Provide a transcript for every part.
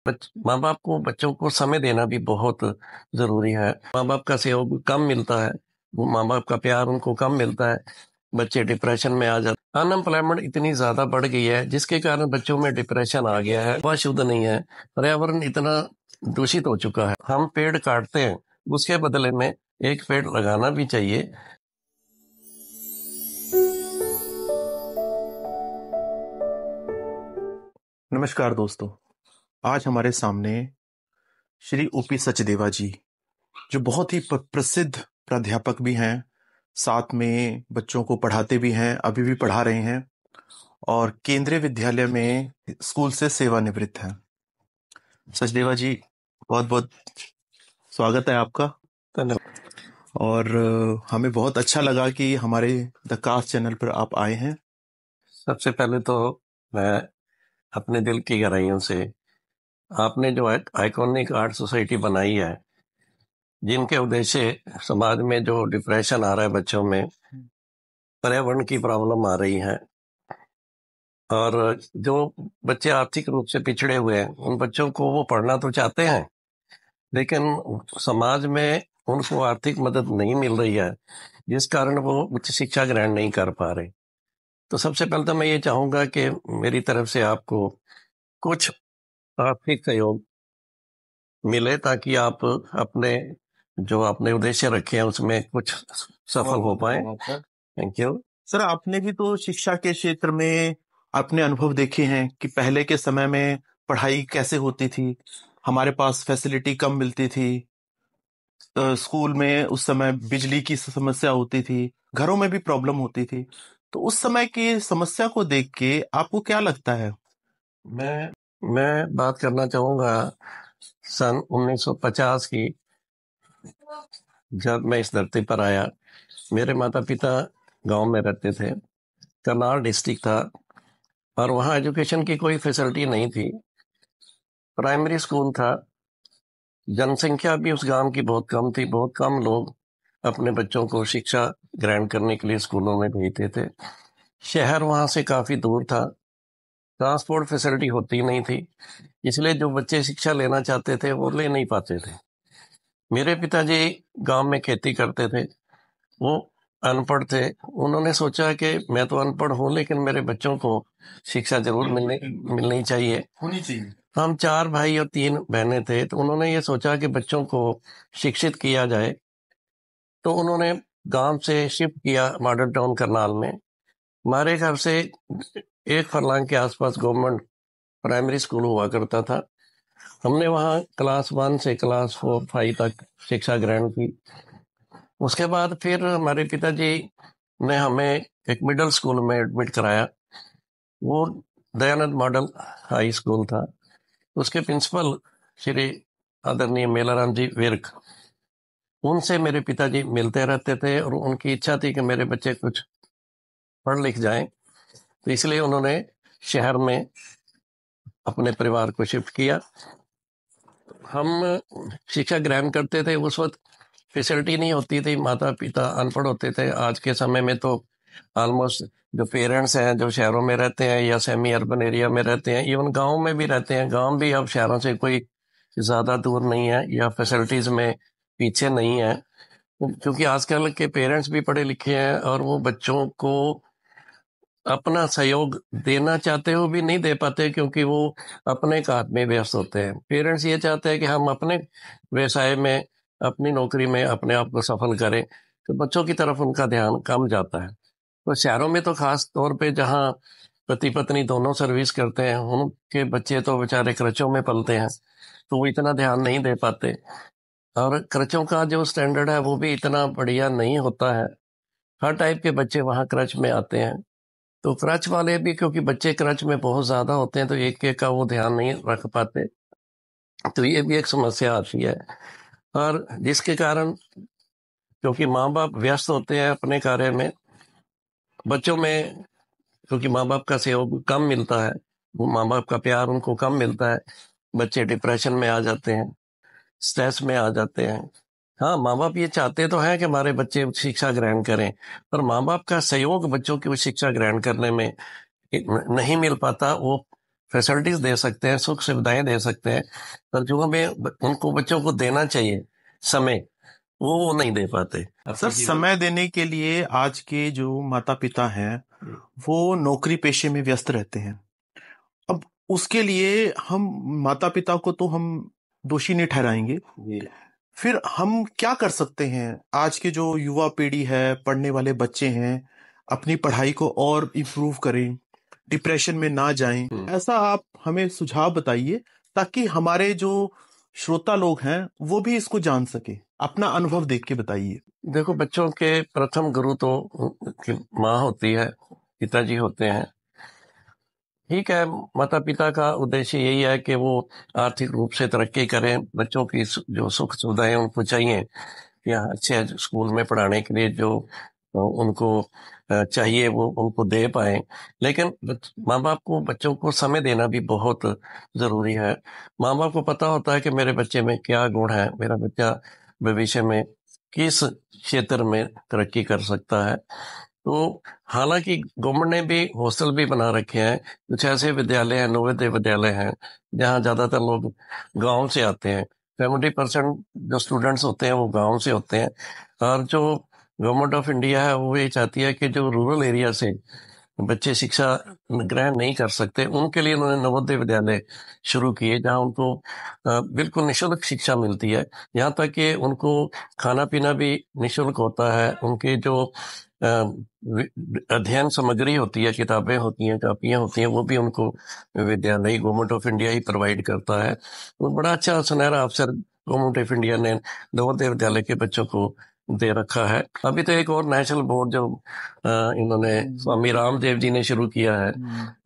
माँ बाप को बच्चों को समय देना भी बहुत जरूरी है। माँ बाप का सहयोग कम मिलता है, वो माँ बाप का प्यार उनको कम मिलता है, बच्चे डिप्रेशन में आ जाते। अनएम्प्लॉयमेंट इतनी ज्यादा बढ़ गई है जिसके कारण बच्चों में डिप्रेशन आ गया है। हवा शुद्ध नहीं है, पर्यावरण इतना दूषित हो चुका है। हम पेड़ काटते हैं, उसके बदले में एक पेड़ लगाना भी चाहिए। नमस्कार दोस्तों, आज हमारे सामने श्री ओपी सचदेवा जी, जो बहुत ही प्रसिद्ध प्राध्यापक भी हैं, साथ में बच्चों को पढ़ाते भी हैं, अभी भी पढ़ा रहे हैं और केंद्रीय विद्यालय में स्कूल से सेवानिवृत्त हैं। सचदेवा जी, बहुत बहुत स्वागत है आपका। धन्यवाद। और हमें बहुत अच्छा लगा कि हमारे द कास्ट चैनल पर आप आए हैं। सबसे पहले तो मैं अपने दिल की गहराइयों से, आपने जो आइकॉनिक आर्ट सोसाइटी बनाई है, जिनके उद्देश्य समाज में जो डिप्रेशन आ रहा है बच्चों में, पर्यावरण की प्रॉब्लम आ रही है, और जो बच्चे आर्थिक रूप से पिछड़े हुए हैं उन बच्चों को वो पढ़ना तो चाहते हैं, लेकिन समाज में उनको आर्थिक मदद नहीं मिल रही है, जिस कारण वो उच्च शिक्षा ग्रहण नहीं कर पा रहे। तो सबसे पहले तो मैं ये चाहूंगा कि मेरी तरफ से आपको कुछ आर्थिक सहयोग मिले, ताकि आप अपने जो आपने उद्देश्य रखे हैं उसमें कुछ सफल हो पाए। Thank you sir. आपने भी तो शिक्षा के क्षेत्र में अपने अनुभव देखे हैं कि पहले के समय में पढ़ाई कैसे होती थी। हमारे पास फैसिलिटी कम मिलती थी, स्कूल में उस समय बिजली की समस्या होती थी, घरों में भी प्रॉब्लम होती थी। तो उस समय की समस्या को देख के आपको क्या लगता है? मैं बात करना चाहूंगा सन 1950 की, जब मैं इस धरती पर आया। मेरे माता पिता गांव में रहते थे, करनाल डिस्ट्रिक्ट था, और वहाँ एजुकेशन की कोई फैसिलिटी नहीं थी। प्राइमरी स्कूल था, जनसंख्या भी उस गांव की बहुत कम थी, बहुत कम लोग अपने बच्चों को शिक्षा ग्रहण करने के लिए स्कूलों में भेजते थे। शहर वहाँ से काफ़ी दूर था, ट्रांसपोर्ट फैसिलिटी होती नहीं थी, इसलिए जो बच्चे शिक्षा लेना चाहते थे वो ले नहीं पाते थे। मेरे पिताजी गांव में खेती करते थे, वो अनपढ़ थे। उन्होंने सोचा कि मैं तो अनपढ़ हूँ, लेकिन मेरे बच्चों को शिक्षा जरूर मिलनी चाहिए, होनी चाहिए। हम 4 भाई और 3 बहनें थे, तो उन्होंने ये सोचा कि बच्चों को शिक्षित किया जाए। तो उन्होंने गांव से शिफ्ट किया मॉडल टाउन करनाल में। हमारे घर से 1 फरलांग के आसपास गवर्नमेंट प्राइमरी स्कूल हुआ करता था। हमने वहाँ क्लास 1 से क्लास 4 5 तक शिक्षा ग्रहण की। उसके बाद फिर हमारे पिताजी ने हमें एक मिडिल स्कूल में एडमिट कराया। वो दयानंद मॉडल हाई स्कूल था। उसके प्रिंसिपल श्री आदरणीय मेलाराम जी विर्क, उनसे मेरे पिताजी मिलते रहते थे, और उनकी इच्छा थी कि मेरे बच्चे कुछ पढ़ लिख जाएं, तो इसलिए उन्होंने शहर में अपने परिवार को शिफ्ट किया। हम शिक्षा ग्रहण करते थे, उस वक्त फैसिलिटी नहीं होती थी, माता पिता अनपढ़ होते थे। आज के समय में तो ऑलमोस्ट जो पेरेंट्स हैं जो शहरों में रहते हैं या सेमी अर्बन एरिया में रहते हैं, इवन गांव में भी रहते हैं, गांव भी अब शहरों से कोई ज़्यादा दूर नहीं है या फैसिलिटीज़ में पीछे नहीं है, क्योंकि आजकल के पेरेंट्स भी पढ़े लिखे हैं और वो बच्चों को अपना सहयोग देना चाहते हो भी नहीं दे पाते, क्योंकि वो अपने काम में व्यस्त होते हैं। पेरेंट्स ये चाहते हैं कि हम अपने व्यवसाय में, अपनी नौकरी में अपने आप को सफल करें, तो बच्चों की तरफ उनका ध्यान कम जाता है। तो शहरों में तो खास तौर पे जहाँ पति पत्नी दोनों सर्विस करते हैं, उनके बच्चे तो बेचारे क्रचों में पलते हैं, तो वो इतना ध्यान नहीं दे पाते। और क्रचों का जो स्टैंडर्ड है वो भी इतना बढ़िया नहीं होता है। हर टाइप के बच्चे वहाँ क्रच में आते हैं, तो क्रच वाले भी, क्योंकि बच्चे क्रच में बहुत ज्यादा होते हैं, तो एक एक का वो ध्यान नहीं रख पाते, तो ये भी एक समस्या आती है। और जिसके कारण, क्योंकि माँ बाप व्यस्त होते हैं अपने कार्य में, बच्चों में क्योंकि माँ बाप का सहयोग कम मिलता है, वो माँ बाप का प्यार उनको कम मिलता है, बच्चे डिप्रेशन में आ जाते हैं, स्ट्रेस में आ जाते हैं। हाँ, माँ बाप ये चाहते तो हैं कि हमारे बच्चे उच्च शिक्षा ग्रहण करें, पर माँ बाप का सहयोग बच्चों की उच्च शिक्षा ग्रहण करने में नहीं मिल पाता। वो फैसिलिटीज दे सकते हैं, सुख सुविधाएं दे सकते हैं, पर जो हमें उनको बच्चों को देना चाहिए समय, वो नहीं दे पाते। सर, समय देने के लिए आज के जो माता पिता हैं वो नौकरी पेशे में व्यस्त रहते हैं। अब उसके लिए हम माता पिता को तो हम दोषी नहीं ठहराएंगे, फिर हम क्या कर सकते हैं? आज के जो युवा पीढ़ी है, पढ़ने वाले बच्चे हैं, अपनी पढ़ाई को और इम्प्रूव करें, डिप्रेशन में ना जाएं, ऐसा आप हमें सुझाव बताइए ताकि हमारे जो श्रोता लोग हैं वो भी इसको जान सके। अपना अनुभव देख के बताइए। देखो, बच्चों के प्रथम गुरु तो उनकी माँ होती है, पिताजी होते हैं। ठीक है, माता पिता का उद्देश्य यही है कि वो आर्थिक रूप से तरक्की करें, बच्चों की जो सुख सुविधाएं उनको चाहिए, या अच्छे स्कूल में पढ़ाने के लिए जो उनको चाहिए वो उनको दे पाए। लेकिन माँ बाप को बच्चों को समय देना भी बहुत ज़रूरी है। माँ बाप को पता होता है कि मेरे बच्चे में क्या गुण है, मेरा बच्चा भविष्य में किस क्षेत्र में तरक्की कर सकता है। तो हालांकि गवर्नमेंट ने भी हॉस्टल भी बना रखे हैं, कुछ ऐसे विद्यालय हैं, नवोदय विद्यालय हैं, जहाँ ज़्यादातर लोग गांव से आते हैं। 70% जो स्टूडेंट्स होते हैं वो गांव से होते हैं। और जो गवर्नमेंट ऑफ इंडिया है वो ये चाहती है कि जो रूरल एरिया से बच्चे शिक्षा ग्रहण नहीं कर सकते, उनके लिए उन्होंने नवोदय विद्यालय शुरू किए, जहाँ उनको बिल्कुल निःशुल्क शिक्षा मिलती है। यहाँ तक कि उनको खाना पीना भी निःशुल्क होता है। उनके जो अध्ययन सामग्री होती है, किताबें होती हैं, कापियाँ होती हैं, वो भी उनको विद्यालय government of India he provide करता है। तो बड़ा अच्छा सुनहरा अवसर गवर्नमेंट ऑफ इंडिया ने नवोदय विद्यालय के बच्चों को दे रखा है। अभी तो एक और नेशनल बोर्ड जो इन्होंने स्वामी रामदेव जी ने शुरू किया है,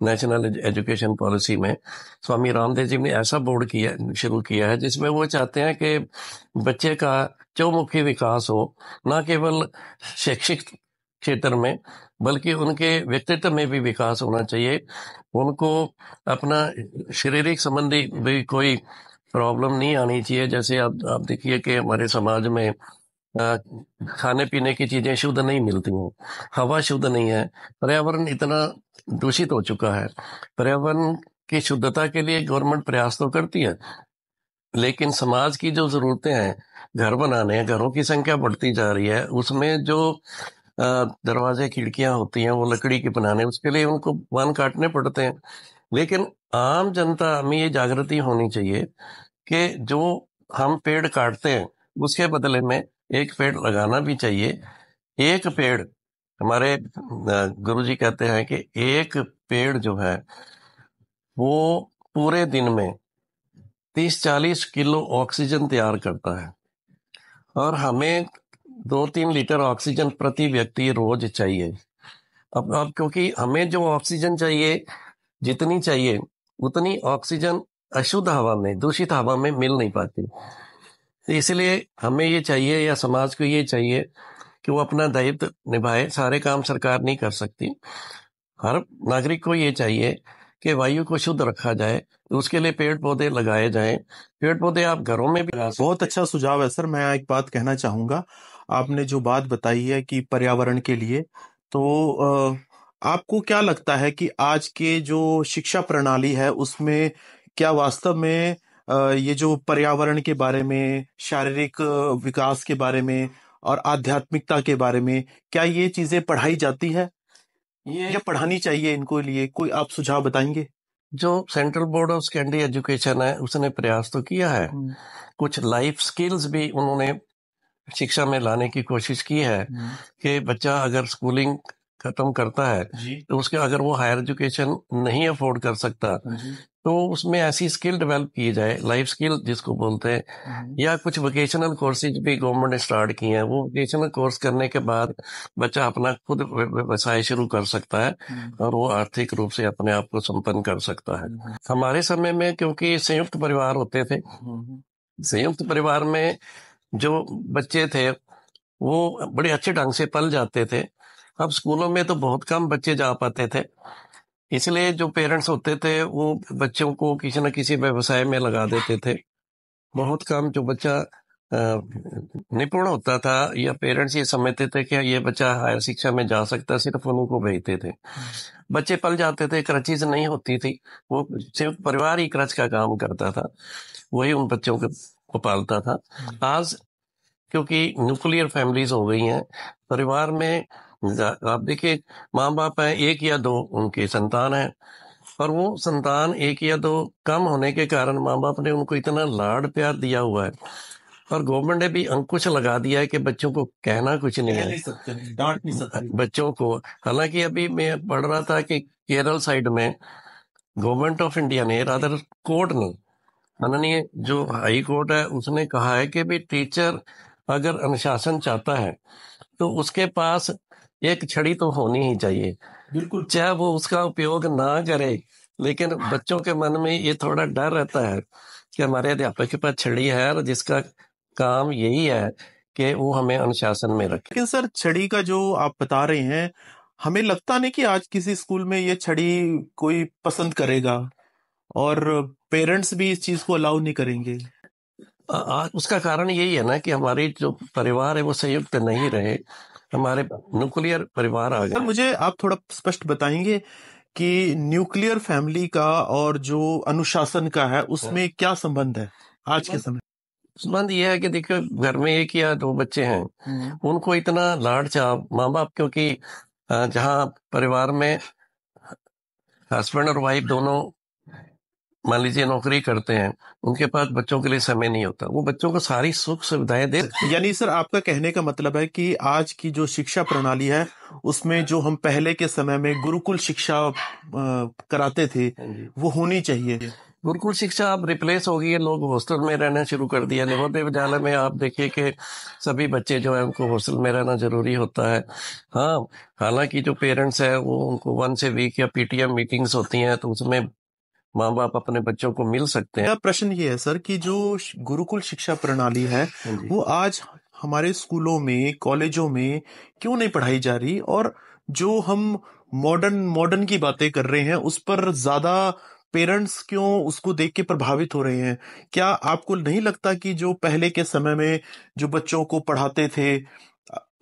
नेशनल एजुकेशन पॉलिसी में स्वामी रामदेव जी ने ऐसा बोर्ड शुरू किया है जिसमें वो चाहते हैं कि बच्चे का चौमुखी विकास हो, ना केवल शैक्षिक क्षेत्र में बल्कि उनके व्यक्तित्व में भी विकास होना चाहिए। उनको अपना शारीरिक संबंधी भी कोई प्रॉब्लम नहीं आनी चाहिए। जैसे आप देखिए कि हमारे समाज में खाने पीने की चीजें शुद्ध नहीं मिलती हैं, हवा शुद्ध नहीं है, पर्यावरण इतना दूषित हो चुका है। पर्यावरण की शुद्धता के लिए गवर्नमेंट प्रयास तो करती है, लेकिन समाज की जो जरूरतें हैं, घर बनाने हैं, घरों की संख्या बढ़ती जा रही है, उसमें जो दरवाजे खिड़कियां होती हैं वो लकड़ी की बनाने, उसके लिए उनको वन काटने पड़ते हैं। लेकिन आम जनता में ये जागृति होनी चाहिए कि जो हम पेड़ काटते हैं उसके बदले में एक पेड़ लगाना भी चाहिए। एक पेड़, हमारे गुरुजी कहते हैं कि एक पेड़ जो है वो पूरे दिन में 30-40 किलो ऑक्सीजन तैयार करता है, और हमें 2-3 लीटर ऑक्सीजन प्रति व्यक्ति रोज चाहिए। अब क्योंकि हमें जो ऑक्सीजन चाहिए, जितनी चाहिए उतनी ऑक्सीजन अशुद्ध हवा में, दूषित हवा में मिल नहीं पाती। तो इसलिए हमें ये चाहिए, या समाज को ये चाहिए कि वो अपना दायित्व निभाए। सारे काम सरकार नहीं कर सकती। हर नागरिक को ये चाहिए कि वायु को शुद्ध रखा जाए, तो उसके लिए पेड़ पौधे लगाए जाएं। पेड़ पौधे आप घरों में भी लगा सकते हैं। बहुत अच्छा सुझाव है सर। मैं एक बात कहना चाहूंगा, आपने जो बात बताई है कि पर्यावरण के लिए, तो आपको क्या लगता है कि आज के जो शिक्षा प्रणाली है उसमें क्या वास्तव में ये जो पर्यावरण के बारे में, शारीरिक विकास के बारे में और आध्यात्मिकता के बारे में, क्या ये चीजें पढ़ाई जाती है या पढ़ानी चाहिए? इनको लिए कोई आप सुझाव बताएंगे? जो central board of secondary education है उसने प्रयास तो किया है, कुछ लाइफ स्किल्स भी उन्होंने शिक्षा में लाने की कोशिश की है कि बच्चा अगर स्कूलिंग खत्म करता है तो उसके अगर वो हायर एजुकेशन नहीं अफोर्ड कर सकता तो उसमें ऐसी स्किल डेवलप की जाए, लाइफ स्किल जिसको बोलते हैं, या कुछ वोकेशनल कोर्सेज भी गवर्नमेंट ने स्टार्ट किए हैं। वो वोकेशनल कोर्स करने के बाद बच्चा अपना खुद व्यवसाय शुरू कर सकता है और वो आर्थिक रूप से अपने आप को संपन्न कर सकता है। हमारे समय में क्योंकि संयुक्त परिवार होते थे, संयुक्त परिवार में जो बच्चे थे वो बड़े अच्छे ढंग से पल जाते थे। अब स्कूलों में तो बहुत कम बच्चे जा पाते थे, इसलिए जो पेरेंट्स होते थे वो बच्चों को किसी न किसी व्यवसाय में लगा देते थे। बहुत कम जो बच्चा निपुण होता था या पेरेंट्स ये समझते थे कि ये बच्चा हायर शिक्षा में जा सकता है, सिर्फ उन्हीं को भेजते थे। बच्चे पल जाते थे, क्रचिज नहीं होती थी, वो सिर्फ परिवार ही क्रच का काम करता था, वही उन बच्चों को पालता था। आज क्योंकि न्यूक्लियर फैमिलीज हो गई हैं, परिवार में आप देखिए माँ बाप है, एक या दो उनके संतान है, और वो संतान एक या दो कम होने के कारण माँ बाप ने उनको इतना लाड प्यार दिया हुआ है, और गवर्नमेंट ने भी अंकुश लगा दिया है कि बच्चों को कहना कुछ नहीं है, डांट नहीं सकते बच्चों को। हालांकि अभी मैं पढ़ रहा था कि केरल साइड में गवर्नमेंट ऑफ इंडिया ने, रादर कोर्ट ने, माननीय जो हाई कोर्ट है, उसने कहा है कि भी टीचर अगर अनुशासन चाहता है तो उसके पास एक छड़ी तो होनी ही चाहिए, बिल्कुल, चाहे वो उसका उपयोग ना करे, लेकिन बच्चों के मन में ये थोड़ा डर रहता है कि हमारे अध्यापक के पास छड़ी है और जिसका काम यही है कि वो हमें अनुशासन में रखे। लेकिन सर छड़ी का जो आप बता रहे हैं, हमें लगता नहीं कि आज किसी स्कूल में ये छड़ी कोई पसंद करेगा, और पेरेंट्स भी इस चीज को अलाउ नहीं करेंगे। उसका कारण यही है ना कि हमारी जो परिवार है वो संयुक्त नहीं रहे, हमारे न्यूक्लियर परिवार आ सर गए। मुझे आप थोड़ा स्पष्ट बताएंगे कि न्यूक्लियर फैमिली का और जो अनुशासन का है उसमें क्या संबंध है आज के समय? संबंध ये है कि देखो, घर में एक या दो बच्चे हैं, उनको इतना लाड चाव माँ बाप, क्योंकि जहाँ परिवार में हस्बैंड और वाइफ दोनों मान लीजिए नौकरी करते हैं, उनके पास बच्चों के लिए समय नहीं होता, वो बच्चों को सारी सुख सुविधाएं दे। यानी सर आपका कहने का मतलब है कि आज की जो शिक्षा प्रणाली है उसमें जो हम पहले के समय में गुरुकुल शिक्षा कराते थे वो होनी चाहिए। गुरुकुल शिक्षा अब रिप्लेस हो गई है, लोग हॉस्टल में रहना शुरू कर दिया। नवोदय विद्यालय में आप देखिए कि सभी बच्चे जो है उनको हॉस्टल में रहना जरूरी होता है। हाँ, हालांकि जो पेरेंट्स है वो उनको वंस ए वीक या पीटीएम मीटिंग्स होती हैं, तो उसमें माँ बाप अपने बच्चों को मिल सकते हैं। मेरा प्रश्न ये है सर कि जो गुरुकुल शिक्षा प्रणाली है वो आज हमारे स्कूलों में कॉलेजों में क्यों नहीं पढ़ाई जा रही, और जो हम मॉडर्न मॉडर्न की बातें कर रहे हैं उस पर ज्यादा पेरेंट्स क्यों उसको देख के प्रभावित हो रहे हैं? क्या आपको नहीं लगता कि जो पहले के समय में जो बच्चों को पढ़ाते थे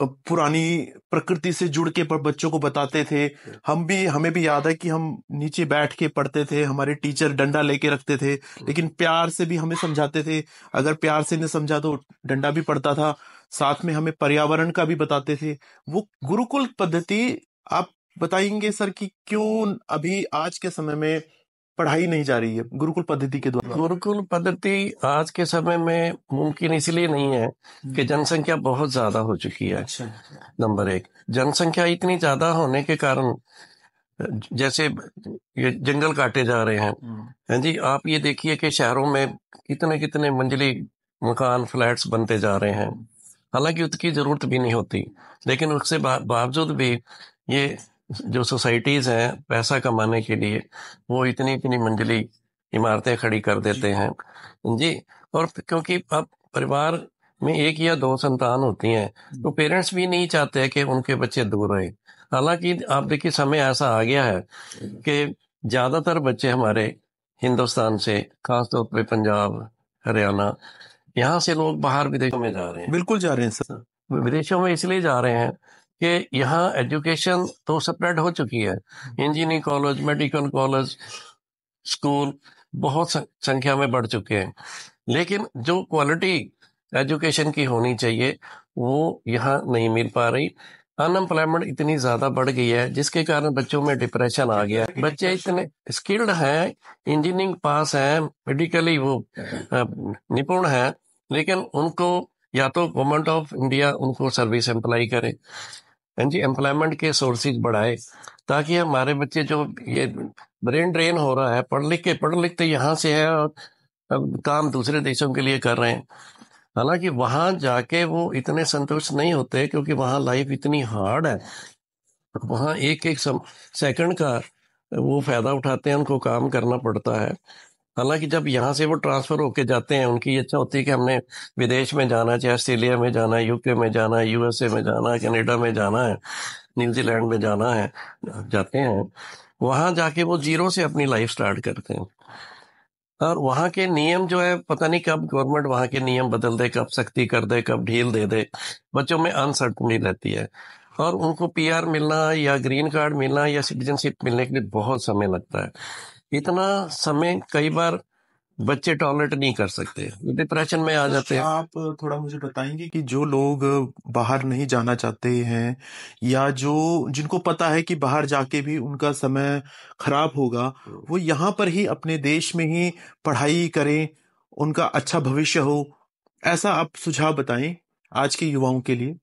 पुरानी प्रकृति से जुड़ के बच्चों को बताते थे, हमें भी याद है कि हम नीचे बैठ के पढ़ते थे, हमारे टीचर डंडा लेके रखते थे लेकिन प्यार से भी हमें समझाते थे, अगर प्यार से नहीं समझा तो डंडा भी पड़ता था, साथ में हमें पर्यावरण का भी बताते थे। वो गुरुकुल पद्धति आप बताएंगे सर कि क्यों अभी आज के समय में पढ़ाई नहीं जा रही है गुरुकुल पद्धति के द्वारा? गुरुकुल पद्धति आज के समय में मुमकिन इसलिए नहीं है कि जनसंख्या बहुत ज्यादा हो चुकी है। नंबर एक, जनसंख्या इतनी ज्यादा होने के कारण जैसे ये जंगल काटे जा रहे हैं जी, आप ये देखिए कि शहरों में कितने कितने मंजिली मकान फ्लैट्स बनते जा रहे हैं, हालांकि उसकी जरूरत भी नहीं होती, लेकिन उससे बावजूद भी ये जो सोसाइटीज हैं पैसा कमाने के लिए वो इतनी इतनी मंजिली इमारतें खड़ी कर देते हैं जी। और क्योंकि अब परिवार में एक या दो संतान होती हैं, तो पेरेंट्स भी नहीं चाहते कि उनके बच्चे दूर रहे। हालांकि आप देखिए समय ऐसा आ गया है कि ज्यादातर बच्चे हमारे हिंदुस्तान से, खासतौर पे पंजाब, हरियाणा, यहाँ से लोग बाहर विदेशों में जा रहे हैं। बिल्कुल जा रहे हैं सर। विदेशों में इसलिए जा रहे हैं कि यहाँ एजुकेशन तो स्प्रेड हो चुकी है, engineering college, medical college, school बहुत संख्या में बढ़ चुके हैं, लेकिन जो क्वालिटी एजुकेशन की होनी चाहिए वो यहाँ नहीं मिल पा रही। अनएम्प्लॉयमेंट इतनी ज्यादा बढ़ गई है जिसके कारण बच्चों में डिप्रेशन आ गया। बच्चे इतने स्किल्ड हैं, इंजीनियरिंग पास हैं, मेडिकली वो निपुण हैं, लेकिन उनको या तो गवर्नमेंट ऑफ इंडिया उनको सर्विस एम्प्लाई करे जी, एम्प्लॉयमेंट के सोर्सेज बढ़ाए, ताकि हमारे बच्चे जो ये ब्रेन ड्रेन हो रहा है, पढ़ लिख के यहाँ से है और अब काम दूसरे देशों के लिए कर रहे हैं, हालांकि वहां जाके वो इतने संतुष्ट नहीं होते क्योंकि वहां लाइफ इतनी हार्ड है, वहां एक एक सेकंड का वो फायदा उठाते हैं, उनको काम करना पड़ता है। हालांकि जब यहाँ से वो ट्रांसफर होके जाते हैं, उनकी इच्छा होती है कि हमने विदेश में जाना, चाहे ऑस्ट्रेलिया में जाना है, यूके में जाना है, यूएसए में जाना है, कनाडा में जाना है, न्यूजीलैंड में जाना है, जाते हैं, वहां जाके वो जीरो से अपनी लाइफ स्टार्ट करते हैं। और वहाँ के नियम जो है, पता नहीं कब गवर्नमेंट वहाँ के नियम बदल दे, कब सख्ती कर दे, कब ढील दे दे। बच्चों में अनसर्टनिटी रहती है और उनको पीआर मिलना या ग्रीन कार्ड मिलना या सिटीजनशिप मिलने के लिए बहुत समय लगता है। इतना समय कई बार बच्चे टॉलरेट नहीं कर सकते, डिप्रेशन में आ जाते हैं। आप थोड़ा मुझे बताएंगे कि जो लोग बाहर नहीं जाना चाहते हैं या जो जिनको पता है कि बाहर जाके भी उनका समय खराब होगा, वो यहाँ पर ही अपने देश में ही पढ़ाई करें, उनका अच्छा भविष्य हो, ऐसा आप सुझाव बताएं आज के युवाओं के लिए।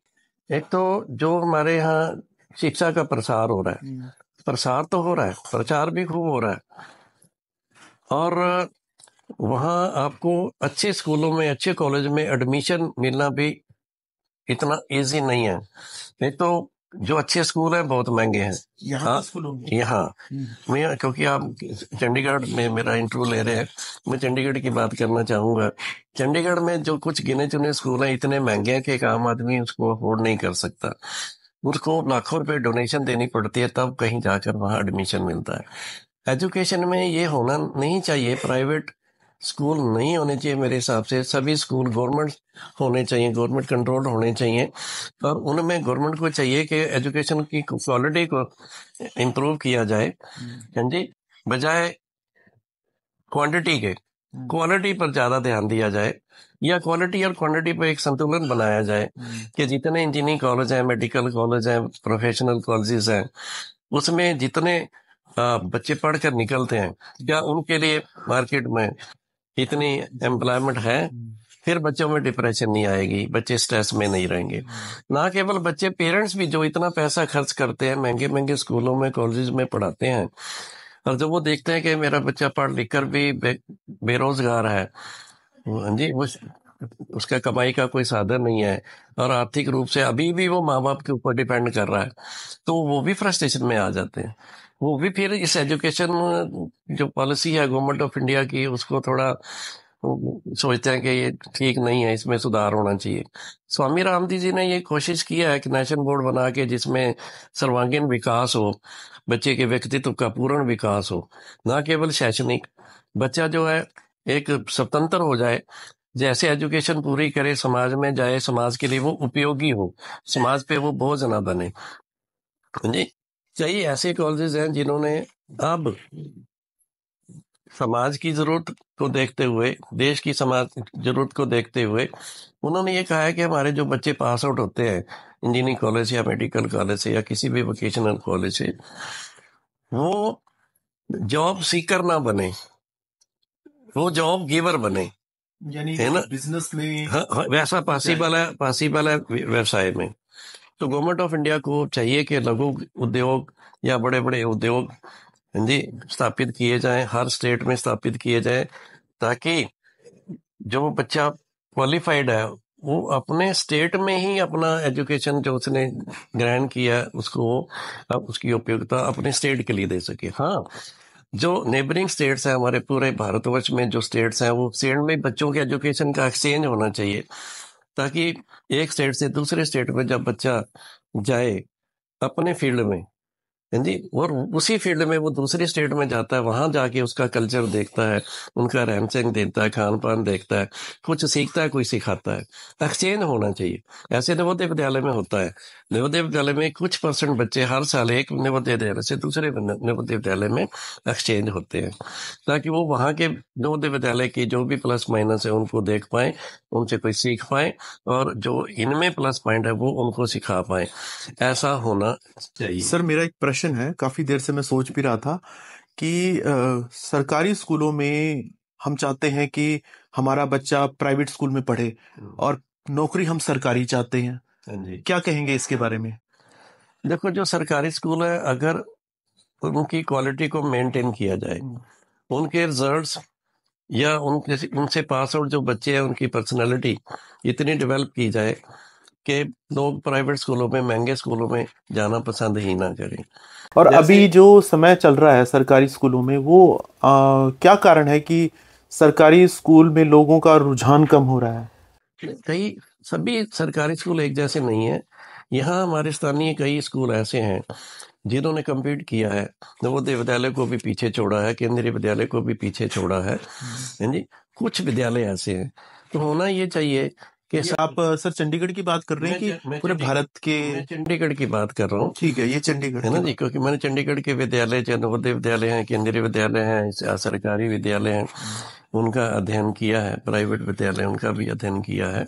एक तो जो हमारे यहाँ शिक्षा का प्रसार हो रहा है, प्रसार तो हो रहा है, प्रचार भी खूब हो रहा है, और वहाँ आपको अच्छे स्कूलों में, अच्छे कॉलेज में एडमिशन मिलना भी इतना इजी नहीं है। नहीं तो जो अच्छे स्कूल हैं बहुत महंगे हैं यहाँ स्कूलों में। यहाँ मैं, क्योंकि आप चंडीगढ़ में मेरा इंटरव्यू ले रहे हैं, मैं चंडीगढ़ की बात करना चाहूँगा। चंडीगढ़ में जो कुछ गिने चुने स्कूल हैं इतने महंगे हैं कि एक आम आदमी उसको अफोर्ड नहीं कर सकता। उसको लाखों रुपए डोनेशन देनी पड़ती है तब कहीं जाकर वहाँ एडमिशन मिलता है। एजुकेशन में ये होना नहीं चाहिए, प्राइवेट स्कूल नहीं होने चाहिए मेरे हिसाब से। सभी स्कूल गवर्नमेंट होने चाहिए, गवर्नमेंट कंट्रोल होने चाहिए, और उनमें गवर्नमेंट को चाहिए कि एजुकेशन की क्वालिटी को इम्प्रूव किया जाए, हाँ जी, बजाय क्वांटिटी के क्वालिटी पर ज़्यादा ध्यान दिया जाए, या क्वालिटी और क्वांटिटी पर एक संतुलन बनाया जाए कि जितने इंजीनियरिंग कॉलेज हैं, मेडिकल कॉलेज हैं, प्रोफेशनल कॉलेजेस हैं, उसमें जितने बच्चे पढ़कर निकलते हैं, क्या उनके लिए मार्केट में इतनी एम्प्लॉयमेंट है? फिर बच्चों में डिप्रेशन नहीं आएगी, बच्चे स्ट्रेस में नहीं रहेंगे। ना केवल बच्चे, पेरेंट्स भी जो इतना पैसा खर्च करते हैं, महंगे महंगे स्कूलों में, कॉलेज में पढ़ाते हैं, और जब वो देखते हैं कि मेरा बच्चा पढ़ लिख कर भी बेरोजगार है, हाँ जी, उसका कमाई का कोई साधन नहीं है, और आर्थिक रूप से अभी भी वो माँ बाप के ऊपर डिपेंड कर रहा है, तो वो भी फ्रस्ट्रेशन में आ जाते हैं। वो भी फिर इस एजुकेशन जो पॉलिसी है गवर्नमेंट ऑफ इंडिया की, उसको थोड़ा सोचते हैं कि ये ठीक नहीं है, इसमें सुधार होना चाहिए। स्वामी रामदेव जी ने ये कोशिश किया है कि नेशनल बोर्ड बना के जिसमें सर्वांगीण विकास हो, बच्चे के व्यक्तित्व का पूर्ण विकास हो, ना केवल शैक्षणिक। बच्चा जो है एक स्वतंत्र हो जाए, जैसे एजुकेशन पूरी करे, समाज में जाए, समाज के लिए वो उपयोगी हो, समाज पे वो बोझ ना बने। जी, कई ऐसे कॉलेजेस हैं जिन्होंने अब समाज की जरूरत को देखते हुए, देश की समाज जरूरत को देखते हुए, उन्होंने ये कहा है कि हमारे जो बच्चे पास आउट होते हैं इंजीनियरिंग कॉलेज या मेडिकल कॉलेज से या किसी भी वोकेशनल कॉलेज से, वो जॉब सीकर ना बने, वो जॉब गिवर बने, यानी है ना? बिजनेस में। हाँ, हाँ, वैसा पॉसिबल है व्यवसाय में। तो गवर्नमेंट ऑफ इंडिया को चाहिए कि लघु उद्योग या बड़े बड़े उद्योग, हाँ जी, स्थापित किए जाएं, हर स्टेट में स्थापित किए जाएं, ताकि जो बच्चा क्वालिफाइड है वो अपने स्टेट में ही अपना एजुकेशन जो उसने ग्रहण किया उसको अब उसकी उपयोगिता अपने स्टेट के लिए दे सके। हाँ, जो नेबरिंग स्टेट्स हैं हमारे पूरे भारतवर्ष में, जो स्टेट्स हैं, वो स्टेट में बच्चों के एजुकेशन का एक्सचेंज होना चाहिए, ताकि एक स्टेट से दूसरे स्टेट में जब बच्चा जाए अपने फील्ड में, हाँ जी, और उसी फील्ड में वो दूसरी स्टेट में जाता है, वहां जाके उसका कल्चर देखता है, उनका रहन सहन देखता है, खान पान देखता है, कुछ सीखता है, कोई सिखाता है। एक्सचेंज होना चाहिए। ऐसे नवोदय विद्यालय में होता है, नवोदय विद्यालय में कुछ % बच्चे हर साल एक नवोदय विद्यालय से दूसरे नवोदय विद्यालय में एक्सचेंज होते हैं, ताकि वो वहाँ के नवोदय विद्यालय की जो भी प्लस माइनस है उनको देख पाए, उनसे कोई सीख पाए, और जो इनमें प्लस पॉइंट है वो उनको सिखा पाए। ऐसा होना चाहिए। सर, मेरा एक प्रश्न है, काफी देर से मैं सोच भी रहा था कि सरकारी स्कूलों में हम चाहते हैं कि हमारा बच्चा प्राइवेट स्कूल में पढ़े और नौकरी हम सरकारी चाहते हैं। हाँ जी, क्या कहेंगे इसके बारे में? देखो, जो सरकारी स्कूल है, अगर उनकी क्वालिटी को मेंटेन किया जाए, उनके रिजल्ट्स या उनसे पास आउट जो बच्चे हैं उनकी पर्सनालिटी इतनी डेवलप की जाए कि लोग प्राइवेट स्कूलों में, महंगे स्कूलों में जाना पसंद ही ना करें। और जैसे अभी जो समय चल रहा है सरकारी स्कूलों में, वो क्या कारण है कि सरकारी स्कूल में लोगों का रुझान कम हो रहा है? कई सभी सरकारी स्कूल एक जैसे नहीं है। यहाँ हमारे स्थानीय कई स्कूल ऐसे हैं जिन्होंने कम्पीट किया है, नवोदय विद्यालय को भी पीछे छोड़ा है, केंद्रीय विद्यालय को भी पीछे छोड़ा है जी। कुछ विद्यालय ऐसे हैं, तो होना ये चाहिए कि ये आप सर चंडीगढ़ की बात कर रहे हैं कि पूरे भारत के? मैं चंडीगढ़ की बात कर रहा हूँ। ठीक है, ये चंडीगढ़ है ना की जी, क्योंकि मैंने चंडीगढ़ के विद्यालय, चाहे नवोदय विद्यालय हैं, केंद्रीय विद्यालय हैं, सरकारी विद्यालय हैं, उनका अध्ययन किया है। प्राइवेट विद्यालय उनका भी अध्ययन किया है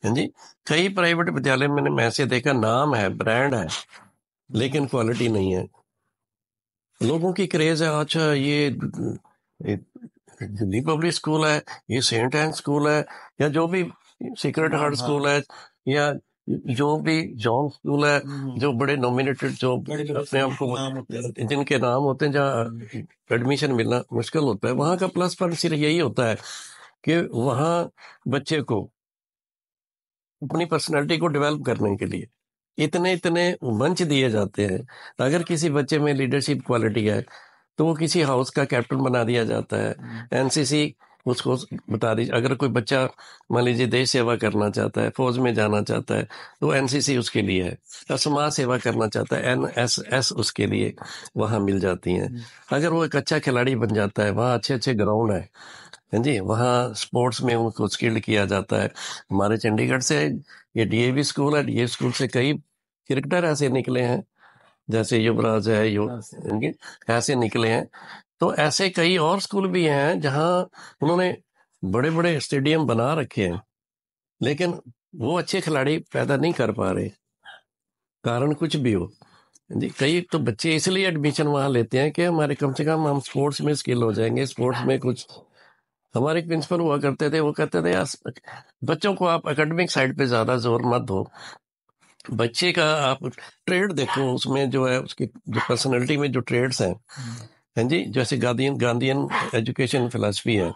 जी। कई प्राइवेट विद्यालय मैंने ऐसे देखा, नाम है, ब्रांड है, लेकिन क्वालिटी नहीं है। लोगों की क्रेज है, अच्छा ये दिल्ली पब्लिक स्कूल है, ये सेंट एंड स्कूल है, या जो भी सीक्रेट हार्ट स्कूल है, या जो भी जॉन स्कूल है, जो बड़े नॉमिनेटेड, जो अपने आप को जिनके नाम होते हैं, जहाँ एडमिशन मिलना मुश्किल होता है, वहाँ का प्लस पॉइंट सिर्फ यही होता है कि वहाँ बच्चे को अपनी पर्सनैलिटी को डेवलप करने के लिए इतने इतने मंच दिए जाते हैं। अगर किसी बच्चे में लीडरशिप क्वालिटी है तो वो किसी हाउस का कैप्टन बना दिया जाता है, एनसीसी उसको बता दी। अगर कोई बच्चा मान लीजिए देश सेवा करना चाहता है, फौज में जाना चाहता है, तो एनसीसी उसके लिए है। या समाज सेवा करना चाहता है, एनएसएस उसके लिए वहाँ मिल जाती हैं। अगर वो एक अच्छा खिलाड़ी बन जाता है, वहाँ अच्छे अच्छे ग्राउंड है जी, वहाँ स्पोर्ट्स में उनको स्किल्ड किया जाता है। हमारे चंडीगढ़ से ये डीएवी स्कूल है, डीएवी स्कूल से कई क्रिकेटर ऐसे निकले हैं, जैसे युवराज है, इनके ऐसे निकले हैं। तो ऐसे कई और स्कूल भी हैं जहां उन्होंने बड़े बड़े स्टेडियम बना रखे हैं, लेकिन वो अच्छे खिलाड़ी पैदा नहीं कर पा रहे, कारण कुछ भी हो जी। कई तो बच्चे इसलिए एडमिशन वहां लेते हैं कि हमारे कम से कम हम स्पोर्ट्स में स्किल हो जाएंगे, स्पोर्ट्स में कुछ। हमारे प्रिंसिपल हुआ करते थे, वो कहते थे यार बच्चों को आप एकेडमिक साइड पे ज्यादा जोर मत दो, बच्चे का आप ट्रेड देखो, उसमें जो है उसकी जो पर्सनैलिटी में जो ट्रेड्स हैं जी, जैसे गांधीयन एजुकेशन फिलॉसफी है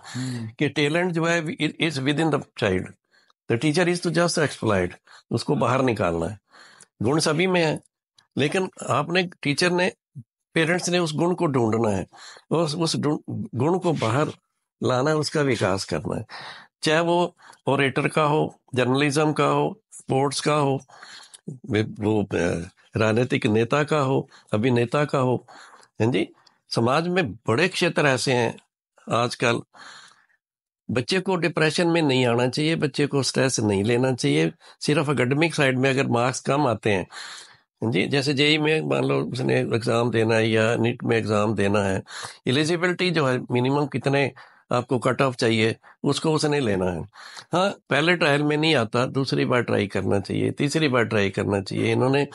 कि टैलेंट जो है is within the child, the teacher is to just exploit, उसको बाहर निकालना है। गुण सभी में है, लेकिन आपने टीचर ने, पेरेंट्स ने उस गुण को ढूंढना है, और उस गुण को बाहर लाना है, उसका विकास करना है। चाहे वो ओरेटर का हो, जर्नलिज्म का हो, स्पोर्ट्स का हो, वो राजनीतिक नेता का हो, अभिनेता का हो, है जी। समाज में बड़े क्षेत्र ऐसे हैं आजकल। बच्चे को डिप्रेशन में नहीं आना चाहिए, बच्चे को स्ट्रेस नहीं लेना चाहिए। सिर्फ एकेडमिक साइड में अगर मार्क्स कम आते हैं जी, जैसे जेई में मान लो उसने एग्जाम देना है या नीट में एग्जाम देना है, एलिजिबिलिटी जो है मिनिमम कितने आपको कट ऑफ चाहिए उसको उसने लेना है। हाँ, पहले ट्रायल में नहीं आता, दूसरी बार ट्राई करना चाहिए, तीसरी बार ट्राई करना चाहिए। इन्होंने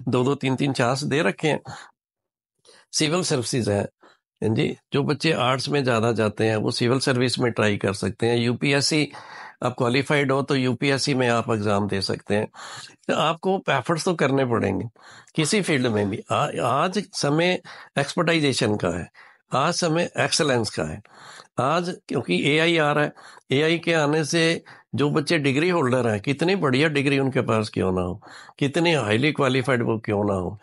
2-2 3-3 चांस दे रखे हैं। सिविल सर्विसेज है जी, जो बच्चे आर्ट्स में ज़्यादा जाते हैं वो सिविल सर्विस में ट्राई कर सकते हैं। यूपीएससी आप क्वालिफाइड हो तो यूपीएससी में आप एग्ज़ाम दे सकते हैं। तो आपको एफर्ट्स तो करने पड़ेंगे किसी फील्ड में भी। आज समय एक्सपर्टाइजेशन का है, आज समय एक्सेलेंस का है। आज क्योंकि एआई आ रहा है, एआई के आने से जो बच्चे डिग्री होल्डर हैं, कितनी बढ़िया डिग्री उनके पास क्यों ना हो, कितने हाईली क्वालिफाइड वो क्यों ना हो,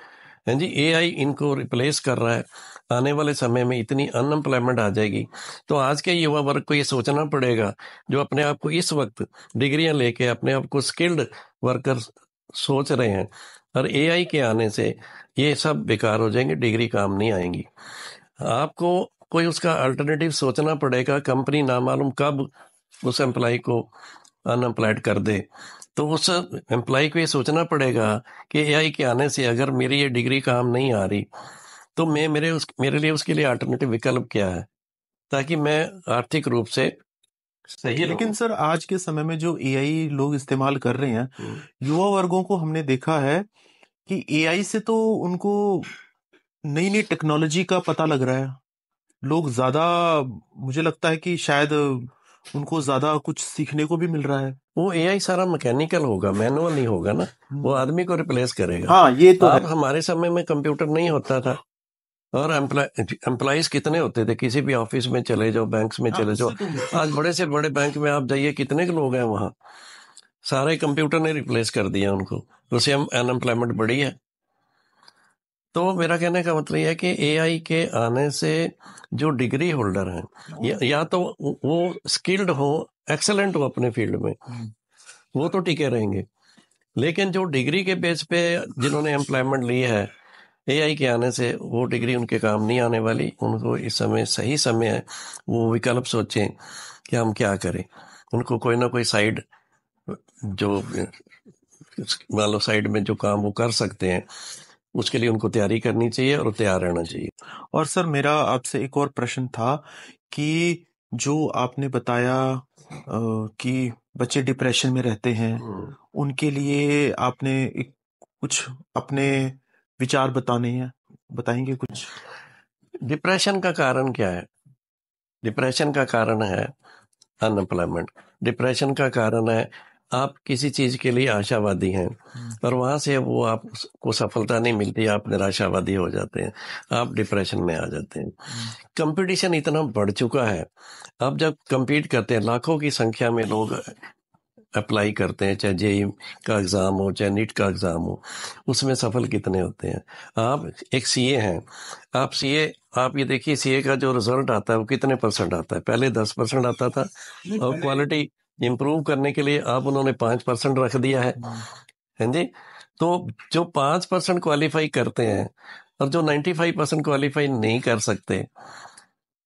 है जी, एआई इनको रिप्लेस कर रहा है। आने वाले समय में इतनी अनएम्प्लॉयमेंट आ जाएगी, तो आज के युवा वर्ग को ये सोचना पड़ेगा, जो अपने आप को इस वक्त डिग्रियां लेके अपने आप को स्किल्ड वर्कर सोच रहे हैं, और एआई के आने से ये सब बेकार हो जाएंगे, डिग्री काम नहीं आएंगी। आपको कोई उसका अल्टरनेटिव सोचना पड़ेगा। कंपनी ना मालूम कब उस एम्प्लॉय को अनएम्प्लॉयड कर दे, तो उस एम्प्लॉय को ये सोचना पड़ेगा कि एआई के आने से अगर मेरी ये डिग्री काम नहीं आ रही तो मेरे लिए उसके लिए अल्टरनेटिव विकल्प क्या है, ताकि मैं आर्थिक रूप से सही। लेकिन सर आज के समय में जो एआई लोग इस्तेमाल कर रहे हैं, युवा वर्गों को हमने देखा है कि एआई से तो उनको नई नई टेक्नोलॉजी का पता लग रहा है। लोग ज्यादा, मुझे लगता है कि शायद उनको ज्यादा कुछ सीखने को भी मिल रहा है। वो एआई सारा मैकेनिकल होगा, मैनुअल नहीं होगा ना, वो आदमी को रिप्लेस करेगा। हाँ, ये तो अब हमारे समय में कंप्यूटर नहीं होता था, और एम्प्लॉइज कितने होते थे, किसी भी ऑफिस में चले जाओ, बैंक्स में चले जाओ, आज बड़े से बड़े बैंक में आप जाइए, कितने लोग हैं वहाँ, सारे कंप्यूटर ने रिप्लेस कर दिया उनको, उससे हम अनएम्प्लॉयमेंट बढ़ी है। तो मेरा कहने का मतलब यह है कि एआई के आने से जो डिग्री होल्डर हैं, या तो वो स्किल्ड हो, एक्सेलेंट हो अपने फील्ड में, वो तो टिके रहेंगे। लेकिन जो डिग्री के बेस पे जिन्होंने एम्प्लॉयमेंट ली है, एआई के आने से वो डिग्री उनके काम नहीं आने वाली। उनको इस समय सही समय है, वो विकल्प सोचें कि हम क्या करें। उनको कोई ना कोई साइड, जो मान लो साइड में जो काम वो कर सकते हैं, उसके लिए उनको तैयारी करनी चाहिए और तैयार रहना चाहिए। और सर मेरा आपसे एक और प्रश्न था कि जो आपने बताया कि बच्चे डिप्रेशन में रहते हैं, उनके लिए आपने कुछ अपने विचार बताएंगे कुछ? डिप्रेशन का कारण क्या है? डिप्रेशन का कारण है अनएम्प्लॉयमेंट। डिप्रेशन का कारण है आप किसी चीज के लिए आशावादी हैं और वहां से वो आपको सफलता नहीं मिलती, आप निराशावादी हो जाते हैं, आप डिप्रेशन में आ जाते हैं। कंपटीशन इतना बढ़ चुका है, अब जब compete करते हैं, लाखों की संख्या में लोग अप्लाई करते हैं, चाहे जेई का एग्ज़ाम हो चाहे नीट का एग्ज़ाम हो, उसमें सफल कितने होते हैं? आप एक सीए हैं, आप ये देखिए सीए का जो रिजल्ट आता है वो कितने परसेंट आता है? पहले 10% आता था और क्वालिटी इंप्रूव करने के लिए अब उन्होंने 5% रख दिया है जी। तो जो 5% क्वालिफाई करते हैं और जो 95% क्वालिफाई नहीं कर सकते,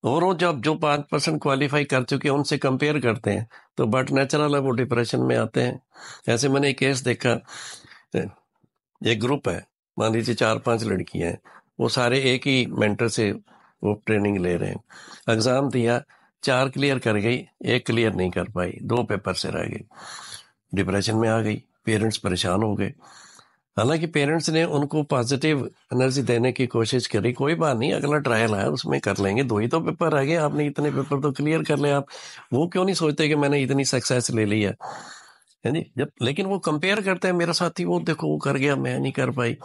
और वो जब जो 5% क्वालिफाई कर चुके हैं उनसे कंपेयर करते हैं, तो बट नेचुरल है वो डिप्रेशन में आते हैं। ऐसे मैंने एक केस देखा, एक ग्रुप है, मान लीजिए 4-5 लड़कियां हैं, वो सारे एक ही मेंटर से वो ट्रेनिंग ले रहे हैं। एग्जाम दिया, 4 क्लियर कर गई, 1 क्लियर नहीं कर पाई, 2 पेपर से रह गई, डिप्रेशन में आ गई, पेरेंट्स परेशान हो गए। हालांकि पेरेंट्स ने उनको पॉजिटिव एनर्जी देने की कोशिश करी, कोई बात नहीं, अगला ट्रायल है उसमें कर लेंगे, 2 ही तो पेपर रह गए, आपने इतने पेपर तो क्लियर कर ले। आप वो क्यों नहीं सोचते कि मैंने इतनी सक्सेस ले ली है जी? जब लेकिन वो कंपेयर करते हैं, मेरा साथी वो देखो वो कर गया, मैं नहीं कर पाई।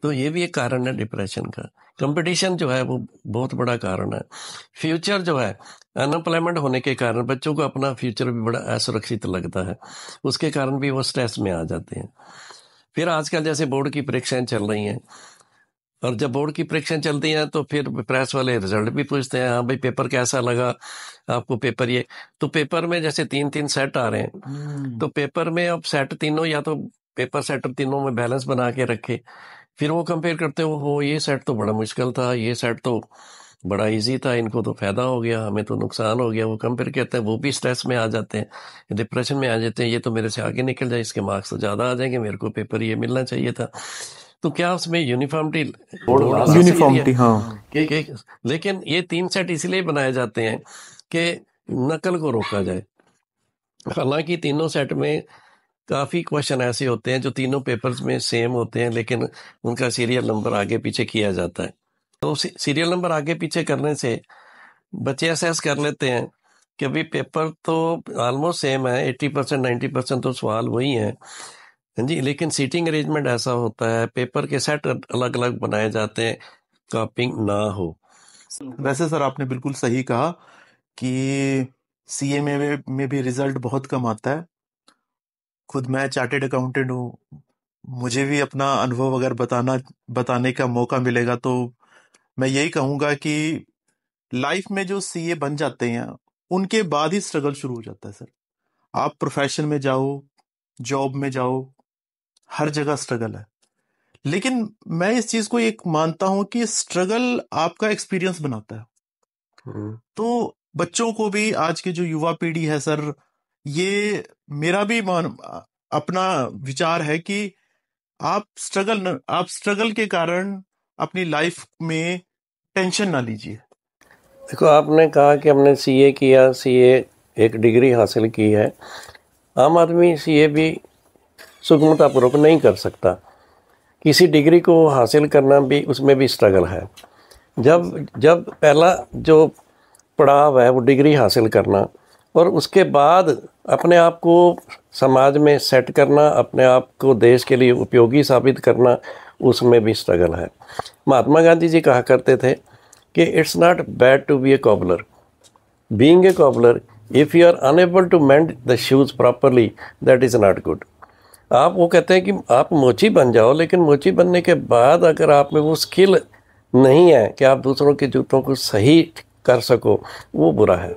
तो ये भी एक कारण है डिप्रेशन का। कंपटीशन जो है वो बहुत बड़ा कारण है। फ्यूचर जो है, अनएम्प्लॉयमेंट होने के कारण बच्चों को अपना फ्यूचर भी बड़ा असुरक्षित लगता है, उसके कारण भी वो स्ट्रेस में आ जाते हैं। फिर आजकल जैसे बोर्ड की परीक्षाएं चल रही हैं, और जब बोर्ड की परीक्षाएं चलती हैं तो फिर प्रेस वाले रिजल्ट भी पूछते हैं, हाँ भाई पेपर कैसा लगा आपको, पेपर ये। तो पेपर में जैसे 3-3 सेट आ रहे हैं, तो पेपर में अब सेट तीनों, या तो पेपर सेट तीनों में बैलेंस बना के रखे, फिर वो कंपेयर करते हो ये सेट तो बड़ा मुश्किल था, ये सेट तो बड़ा इजी था, इनको तो फायदा हो गया, हमें तो नुकसान हो गया। वो कंपेयर करते हैं, वो भी स्ट्रेस में आ जाते हैं, डिप्रेशन में आ जाते हैं, ये तो मेरे से आगे निकल जाए, इसके मार्क्स तो ज़्यादा आ जाएंगे, मेरे को पेपर ये मिलना चाहिए था। तो क्या उसमें यूनिफॉर्मिटी यूनिफॉर्मिटी, हाँ। लेकिन ये 3 सेट इसलिए बनाए जाते हैं कि नकल को रोका जाए। हालांकि तीनों सेट में काफ़ी क्वेश्चन ऐसे होते हैं जो तीनों पेपर्स में सेम होते हैं, लेकिन उनका सीरियल नंबर आगे पीछे किया जाता है। तो सीरियल नंबर आगे पीछे करने से बच्चे असेस कर लेते हैं कि अभी पेपर तो ऑलमोस्ट सेम है, 80% 90% तो सवाल वही हैं जी, लेकिन सीटिंग अरेंजमेंट ऐसा होता है, पेपर के सेट अलग अलग बनाए जाते हैं, कॉपिंग ना हो। वैसे सर आपने बिल्कुल सही कहा कि सीए में भी रिजल्ट बहुत कम आता है। खुद मैं चार्टेड अकाउंटेंट हूँ, मुझे भी अपना अनुभव अगर बताने का मौका मिलेगा तो मैं यही कहूंगा कि लाइफ में जो सीए बन जाते हैं उनके बाद ही स्ट्रगल शुरू हो जाता है सर। आप प्रोफेशन में जाओ, जॉब में जाओ, हर जगह स्ट्रगल है। लेकिन मैं इस चीज को एक मानता हूं कि स्ट्रगल आपका एक्सपीरियंस बनाता है। तो बच्चों को भी, आज की जो युवा पीढ़ी है सर, ये मेरा भी अपना विचार है कि आप स्ट्रगल के कारण अपनी लाइफ में टेंशन ना लीजिए। देखो, आपने कहा कि हमने सीए किया, सीए एक डिग्री हासिल की है। आम आदमी सीए भी सुगमतापूर्वक नहीं कर सकता, किसी डिग्री को हासिल करना भी, उसमें भी स्ट्रगल है। जब जब पहला जो पड़ाव है वो डिग्री हासिल करना, और उसके बाद अपने आप को समाज में सेट करना, अपने आप को देश के लिए उपयोगी साबित करना, उसमें भी स्ट्रगल है। महात्मा गांधी जी कहा करते थे कि it's not bad to be a cobbler, being a cobbler if you are unable to mend the shoes properly that is not good. आप वो कहते हैं कि आप मोची बन जाओ, लेकिन मोची बनने के बाद अगर आप में वो स्किल नहीं है कि आप दूसरों के जूतों को सही कर सको, वो बुरा है।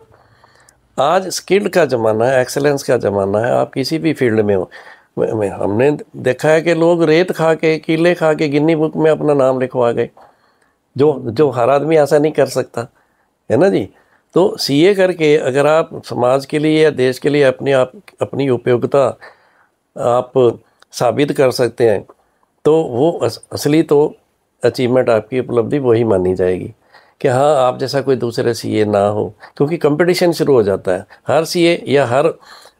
आज स्किल्ड का ज़माना है, एक्सेलेंस का ज़माना है, आप किसी भी फील्ड में हो। हमने देखा है कि लोग रेत खा के, कीले खा के गिन्नी बुक में अपना नाम लिखवा गए, जो हर आदमी ऐसा नहीं कर सकता, है ना जी। तो सीए करके अगर आप समाज के लिए या देश के लिए अपनी उपयोगिता आप साबित कर सकते हैं, तो वो असली तो अचीवमेंट, आपकी उपलब्धि वही मानी जाएगी कि हाँ, आप जैसा कोई दूसरे सीए ना हो, क्योंकि कंपटीशन शुरू हो जाता है। हर सीए या हर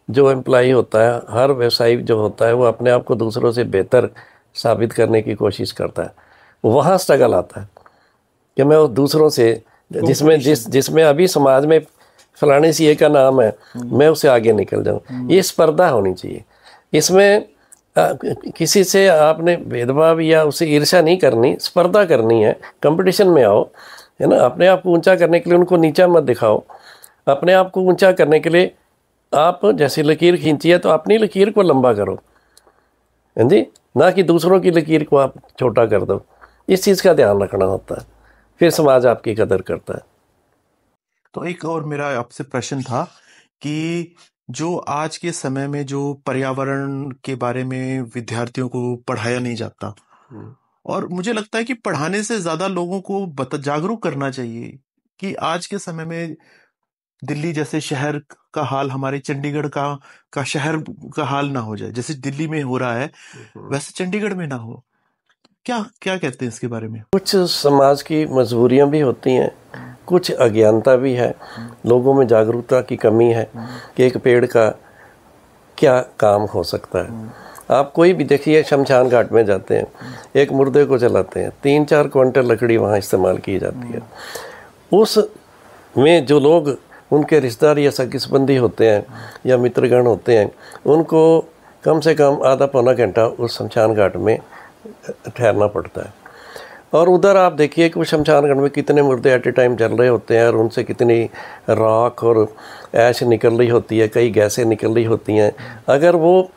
जो एम्प्लॉई होता है, हर व्यवसायी जो होता है, वो अपने आप को दूसरों से बेहतर साबित करने की कोशिश करता है। वहाँ स्ट्रगल आता है कि मैं दूसरों से, जिसमें अभी समाज में फलाने सीए का नाम है, मैं उससे आगे निकल जाऊं। ये स्पर्धा होनी चाहिए। इसमें किसी से आपने भेदभाव या उसे ईर्ष्या नहीं करनी, स्पर्धा करनी है। कंपटीशन में आओ, है ना। अपने आप को ऊंचा करने के लिए उनको नीचा मत दिखाओ। अपने आप को ऊंचा करने के लिए आप जैसे लकीर खींची है तो अपनी लकीर को लंबा करो, है जी, ना कि दूसरों की लकीर को आप छोटा कर दो। इस चीज़ का ध्यान रखना होता है, फिर समाज आपकी कदर करता है। तो एक और मेरा आपसे प्रश्न था कि जो आज के समय में जो पर्यावरण के बारे में विद्यार्थियों को पढ़ाया नहीं जाता, और मुझे लगता है कि पढ़ाने से ज्यादा लोगों को जागरूक करना चाहिए कि आज के समय में दिल्ली जैसे शहर का हाल हमारे चंडीगढ़ का शहर का हाल ना हो जाए। जैसे दिल्ली में हो रहा है वैसे चंडीगढ़ में ना हो। क्या क्या कहते हैं इसके बारे में? कुछ समाज की मजबूरियां भी होती हैं, कुछ अज्ञानता भी है, लोगों में जागरूकता की कमी है कि एक पेड़ का क्या काम हो सकता है। आप कोई भी देखिए, शमशान घाट में जाते हैं, एक मुर्दे को जलाते हैं, 3-4 क्विंटल लकड़ी वहाँ इस्तेमाल की जाती है। उस में जो लोग उनके रिश्तेदार या सगे संबंधी होते हैं या मित्रगण होते हैं, उनको कम से कम आधा पौना घंटा उस शमशान घाट में ठहरना पड़ता है। और उधर आप देखिए कि वो शमशान घाट में कितने मुर्दे एट ए टाइम जल रहे होते हैं और उनसे कितनी राख और ऐश निकल रही होती है, कई गैसें निकल रही होती हैं। अगर वो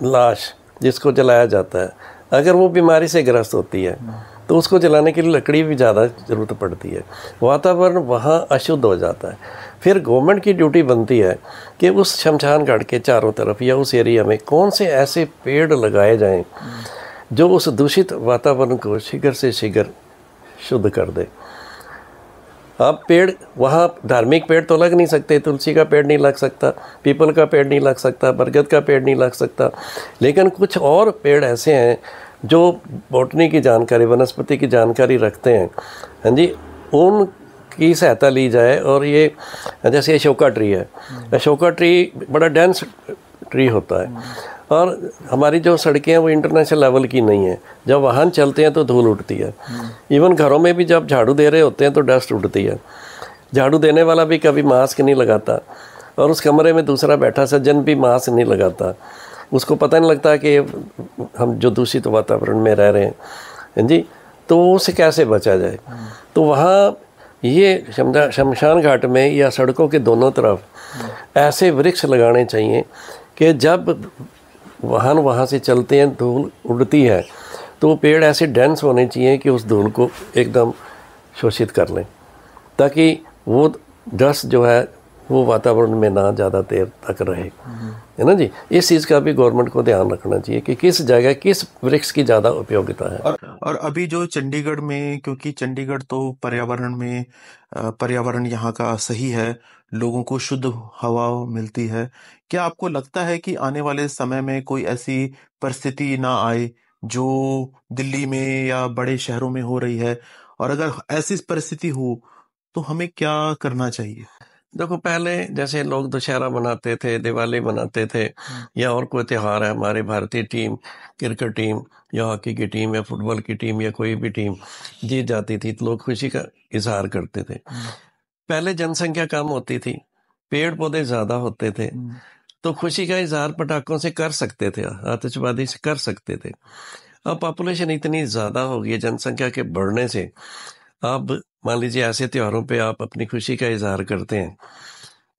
लाश जिसको जलाया जाता है, अगर वो बीमारी से ग्रस्त होती है, तो उसको जलाने के लिए लकड़ी भी ज़्यादा ज़रूरत पड़ती है। वातावरण वहाँ अशुद्ध हो जाता है। फिर गवर्नमेंट की ड्यूटी बनती है कि उस शमशान घाट के चारों तरफ या उस एरिया में कौन से ऐसे पेड़ लगाए जाएं जो उस दूषित वातावरण को शीघ्र से शीघ्र शुद्ध कर दे। अब पेड़ वहाँ, धार्मिक पेड़ तो लग नहीं सकते, तुलसी का पेड़ नहीं लग सकता, पीपल का पेड़ नहीं लग सकता, बरगद का पेड़ नहीं लग सकता, लेकिन कुछ और पेड़ ऐसे हैं जो बॉटनी की जानकारी, वनस्पति की जानकारी रखते हैं, हाँ जी, उनकी सहायता ली जाए। और ये जैसे अशोका ट्री है, अशोका ट्री बड़ा डेंस ट्री होता है, और हमारी जो सड़कें हैं वो इंटरनेशनल लेवल की नहीं है। जब वाहन चलते हैं तो धूल उठती है। इवन घरों में भी जब झाड़ू दे रहे होते हैं तो डस्ट उठती है। झाड़ू देने वाला भी कभी मास्क नहीं लगाता, और उस कमरे में दूसरा बैठा सज्जन भी मास्क नहीं लगाता। उसको पता नहीं लगता कि हम जो दूषित वातावरण में रह रहे हैं जी, तो उससे कैसे बचा जाए। तो वहाँ ये शमशान घाट में या सड़कों के दोनों तरफ ऐसे वृक्ष लगाने चाहिए कि जब वाहन वहाँ से चलते हैं, धूल उड़ती है, तो पेड़ ऐसे डेंस होने चाहिए कि उस धूल को एकदम शोषित कर लें, ताकि वो डस्ट जो है वो वातावरण में ना ज़्यादा देर तक रहे, है ना जी। इस चीज़ का भी गवर्नमेंट को ध्यान रखना चाहिए कि किस जगह किस वृक्ष की ज़्यादा उपयोगिता है। और अभी जो चंडीगढ़ में, क्योंकि चंडीगढ़ तो पर्यावरण यहाँ का सही है, लोगों को शुद्ध हवा मिलती है। क्या आपको लगता है कि आने वाले समय में कोई ऐसी परिस्थिति ना आए जो दिल्ली में या बड़े शहरों में हो रही है? और अगर ऐसी परिस्थिति हो तो हमें क्या करना चाहिए? देखो, पहले जैसे लोग दशहरा मनाते थे, दिवाली मनाते थे, या और कोई त्यौहार है, हमारे भारतीय टीम, क्रिकेट टीम या हॉकी की टीम या फुटबॉल की टीम या कोई भी टीम जीत जाती थी तो लोग खुशी का इजहार करते थे। पहले जनसंख्या कम होती थी, पेड़ पौधे ज़्यादा होते थे, तो खुशी का इजहार पटाखों से कर सकते थे, आतिशबाजी से कर सकते थे। अब पॉपुलेशन इतनी ज़्यादा हो गई है, जनसंख्या के बढ़ने से अब मान लीजिए ऐसे त्योहारों पे आप अपनी खुशी का इजहार करते हैं,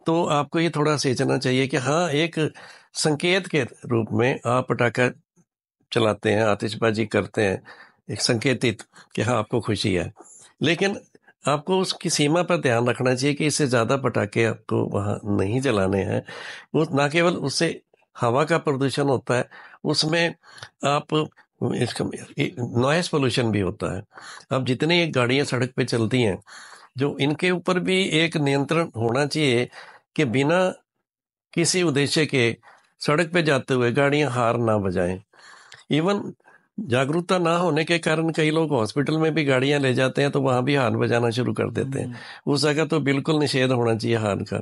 तो आपको ये थोड़ा सोचना चाहिए कि हाँ, एक संकेत के रूप में आप पटाखा चलाते हैं, आतिशबाजी करते हैं, एक संकेतित कि हाँ आपको खुशी है, लेकिन आपको उसकी सीमा पर ध्यान रखना चाहिए कि इससे ज़्यादा पटाखे आपको वहाँ नहीं जलाने हैं। वो ना केवल उससे हवा का प्रदूषण होता है, उसमें आप इसका नॉइस पोल्यूशन भी होता है। अब जितनी गाड़ियां सड़क पे चलती हैं, जो इनके ऊपर भी एक नियंत्रण होना चाहिए कि बिना किसी उद्देश्य के सड़क पे जाते हुए गाड़ियां हॉर्न ना बजाएं। इवन जागरूकता ना होने के कारण कई लोग हॉस्पिटल में भी गाड़ियां ले जाते हैं तो वहां भी हॉर्न बजाना शुरू कर देते हैं। उस जगह तो बिल्कुल निषेध होना चाहिए हॉर्न का।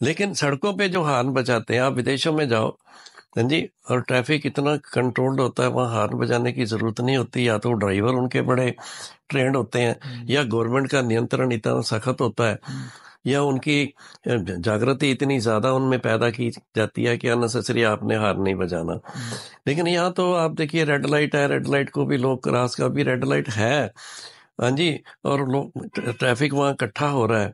लेकिन सड़कों पे जो हॉर्न बजाते हैं, आप विदेशों में जाओ हाँ जी, और ट्रैफिक इतना कंट्रोल्ड होता है, वहाँ हॉर्न बजाने की जरूरत नहीं होती। या तो ड्राइवर उनके बड़े ट्रेंड होते हैं, या गवर्नमेंट का नियंत्रण इतना सख्त होता है, या उनकी जागृति इतनी ज्यादा उनमें पैदा की जाती है कि अननेसेसरी आपने हॉर्न नहीं बजाना। लेकिन यहाँ तो आप देखिए, रेड लाइट है, रेड लाइट को भी लोग क्रॉस का भी रेड लाइट है हाँ जी, और लोग ट्रैफिक वहाँ इकट्ठा हो रहा है,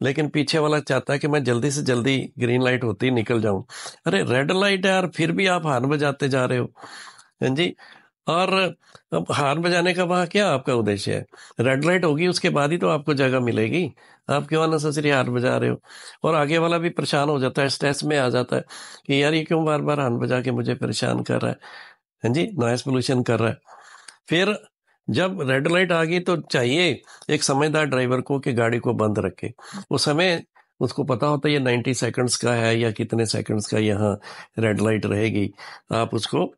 लेकिन पीछे वाला चाहता है कि मैं जल्दी से जल्दी ग्रीन लाइट होती ही निकल जाऊं। अरे रेड लाइट है और फिर भी आप हॉर्न बजाते जा रहे हो हाँ जी। और अब हॉर्न बजाने का वहाँ क्या आपका उद्देश्य है? रेड लाइट होगी उसके बाद ही तो आपको जगह मिलेगी, आप क्यों अननेसेसरी हॉर्न बजा रहे हो? और आगे वाला भी परेशान हो जाता है, स्ट्रेस में आ जाता है कि यार ये क्यों बार बार हॉर्न बजा के मुझे परेशान कर रहा है हाँ जी, नॉइस पोल्यूशन कर रहा है। फिर जब रेड लाइट आ गई तो चाहिए एक समझदार ड्राइवर को कि गाड़ी को बंद रखे। उस समय उसको पता होता है ये 90 सेकंड्स का है या कितने सेकंड्स का यहाँ रेड लाइट रहेगी, आप उसको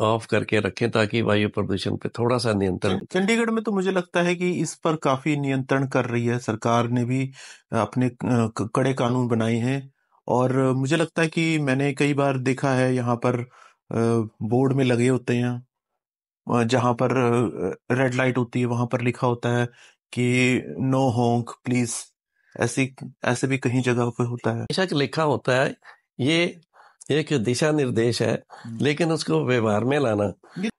ऑफ करके रखें ताकि वायु प्रदूषण पे थोड़ा सा नियंत्रण। चंडीगढ़ में तो मुझे लगता है कि इस पर काफी नियंत्रण कर रही है सरकार ने भी, अपने कड़े कानून बनाए हैं। और मुझे लगता है कि मैंने कई बार देखा है यहाँ पर बोर्ड में लगे होते हैं, जहाँ पर रेड लाइट होती है वहां पर लिखा होता है कि नो हॉन्क प्लीज। ऐसे भी कहीं जगह पे होता है। बेशक लिखा होता है, ये एक दिशा निर्देश है, लेकिन उसको व्यवहार में लाना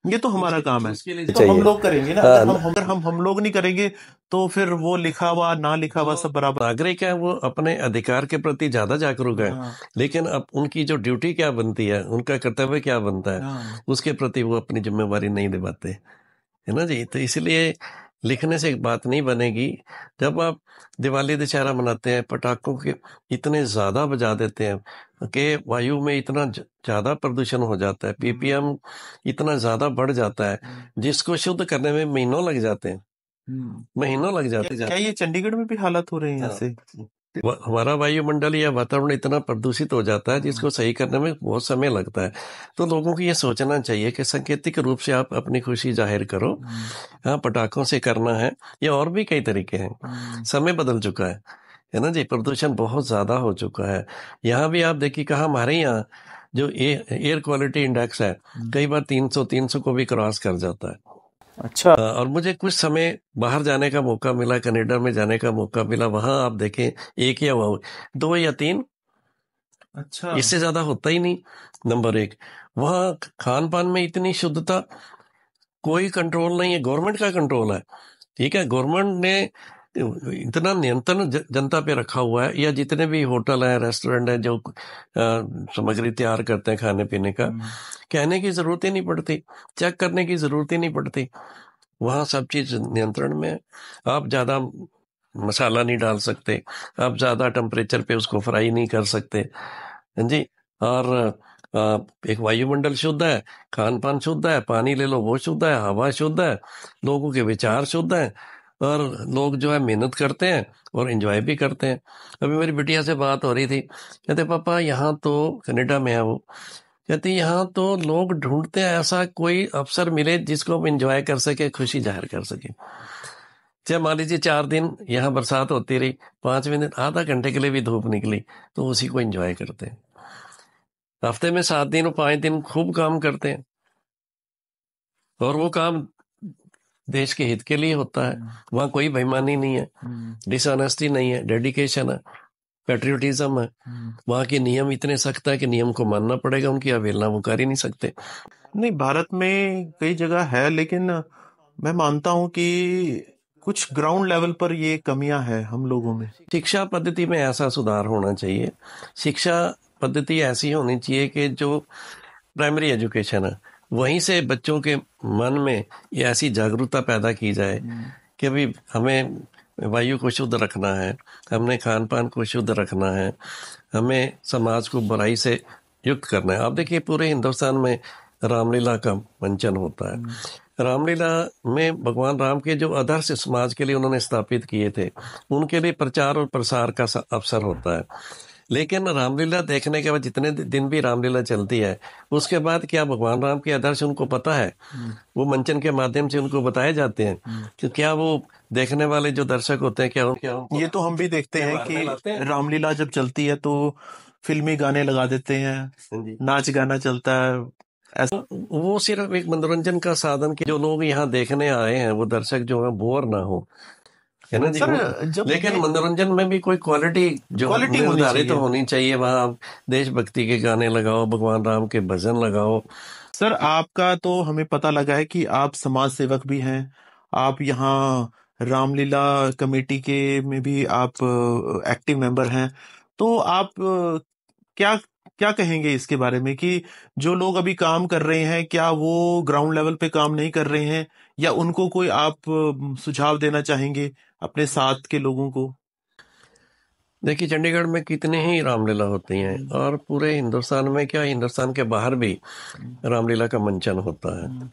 ये तो हमारा काम है, उसके लिए ये तो हम लोग करेंगे ना। हाँ, अगर हम लोग नहीं करेंगे तो फिर वो लिखा हुआ ना लिखा हुआ सब बराबर। नागरिक है वो अपने अधिकार के प्रति ज्यादा जागरूक है, लेकिन अब उनकी जो ड्यूटी क्या बनती है, उनका कर्तव्य क्या बनता है, उसके प्रति वो अपनी जिम्मेवारी नहीं निभाते है ना जी। तो इसलिए लिखने से एक बात नहीं बनेगी। जब आप दिवाली दशहरा मनाते हैं, पटाखों के इतने ज्यादा बजा देते हैं कि वायु में इतना ज्यादा प्रदूषण हो जाता है, पीपीएम इतना ज्यादा बढ़ जाता है, जिसको शुद्ध करने में महीनों लग जाते हैं, महीनों लग जाते हैं। क्या ये चंडीगढ़ में भी हालत हो रही है ऐसे? हमारा वायुमंडल या वातावरण इतना प्रदूषित हो जाता है जिसको सही करने में बहुत समय लगता है। तो लोगों को ये सोचना चाहिए कि सांकेतिक रूप से आप अपनी खुशी जाहिर करो। हाँ, पटाखों से करना है या और भी कई तरीके हैं। समय बदल चुका है ना जी, प्रदूषण बहुत ज्यादा हो चुका है। यहाँ भी आप देखिए, कहा हमारे यहाँ जो एयर क्वालिटी इंडेक्स है कई बार 300 को भी क्रॉस कर जाता है। अच्छा। और मुझे कुछ समय बाहर जाने का मौका मिला, कनाडा में जाने का मौका मिला। वहां आप देखें 1 या 2 या 3, अच्छा। इससे ज्यादा होता ही नहीं। नंबर 1, वहां खान पान में इतनी शुद्धता, कोई कंट्रोल नहीं है, गवर्नमेंट का कंट्रोल है। ठीक है, गवर्नमेंट ने इतना नियंत्रण जनता पे रखा हुआ है, या जितने भी होटल हैं, रेस्टोरेंट हैं जो सामग्री तैयार करते हैं खाने पीने का, कहने की जरूरत ही नहीं पड़ती, चेक करने की जरूरत ही नहीं पड़ती। वहाँ सब चीज नियंत्रण में है। आप ज्यादा मसाला नहीं डाल सकते, आप ज्यादा टेम्परेचर पे उसको फ्राई नहीं कर सकते हाँ जी। और एक वायुमंडल शुद्ध है, खान पान शुद्ध है, पानी ले लो वो शुद्ध है, हवा शुद्ध है, लोगों के विचार शुद्ध हैं, और लोग जो है मेहनत करते हैं और एंजॉय भी करते हैं। अभी मेरी बिटिया से बात हो रही थी, कहते पापा यहाँ तो, कनाडा में है वो, कहती यहाँ तो लोग ढूंढते हैं ऐसा कोई अवसर मिले जिसको हम एंजॉय कर सके, खुशी जाहिर कर सके। चाहे मान लीजिए 4 दिन यहाँ बरसात होती रही, 5वें दिन आधा घंटे के लिए भी धूप निकली तो उसी को एंजॉय करते हैं। हफ्ते में 7 दिन और 5 दिन खूब काम करते हैं, और वो काम देश के हित के लिए होता है। वहां कोई बेईमानी नहीं है, डिसऑनेस्टी नहीं है, डेडिकेशन है, पेट्रियोटिज्म है। वहां के नियम इतने सख्त है कि नियम को मानना पड़ेगा, उनकी अवहेलना वो कर ही नहीं सकते। नहीं, भारत में कई जगह है, लेकिन मैं मानता हूं कि कुछ ग्राउंड लेवल पर ये कमियां हैं हम लोगों में। शिक्षा पद्धति में ऐसा सुधार होना चाहिए। शिक्षा पद्धति ऐसी होनी चाहिए कि जो प्राइमरी एजुकेशन है वहीं से बच्चों के मन में ये ऐसी जागरूकता पैदा की जाए कि भाई हमें वायु को शुद्ध रखना है, हमने खान पान को शुद्ध रखना है, हमें समाज को बुराई से युक्त करना है। आप देखिए पूरे हिंदुस्तान में रामलीला का मंचन होता है। रामलीला में भगवान राम के जो आदर्श समाज के लिए उन्होंने स्थापित किए थे, उनके लिए प्रचार और प्रसार का अवसर होता है। लेकिन रामलीला देखने के बाद जितने दिन भी रामलीला चलती है, उसके बाद क्या भगवान राम के आदर्श उनको पता है? वो मंचन के माध्यम से उनको बताए जाते हैं कि क्या वो देखने वाले जो दर्शक होते हैं, क्या ये तो हम भी देखते हैं कि रामलीला जब चलती है तो फिल्मी गाने लगा देते हैं, नाच गाना चलता है। ऐसा वो सिर्फ एक मनोरंजन का साधन कि जो लोग यहाँ देखने आए हैं, वो दर्शक जो है बोर ना हो, है ना जी। सर, लेकिन मनोरंजन में भी कोई क्वालिटी जो निर्धारित तो होनी चाहिए। वहाँ देशभक्ति के गाने लगाओ, भगवान राम के भजन लगाओ। सर, आपका तो हमें पता लगा है कि आप समाज सेवक भी हैं। आप यहाँ रामलीला कमेटी के में भी आप एक्टिव मेंबर हैं। तो आप क्या क्या कहेंगे इसके बारे में कि जो लोग अभी काम कर रहे हैं, क्या वो ग्राउंड लेवल पे काम नहीं कर रहे हैं, या उनको कोई आप सुझाव देना चाहेंगे अपने साथ के लोगों को? देखिए चंडीगढ़ में कितने ही रामलीला होती हैं, और पूरे हिंदुस्तान में क्या, हिंदुस्तान के बाहर भी रामलीला का मंचन होता है।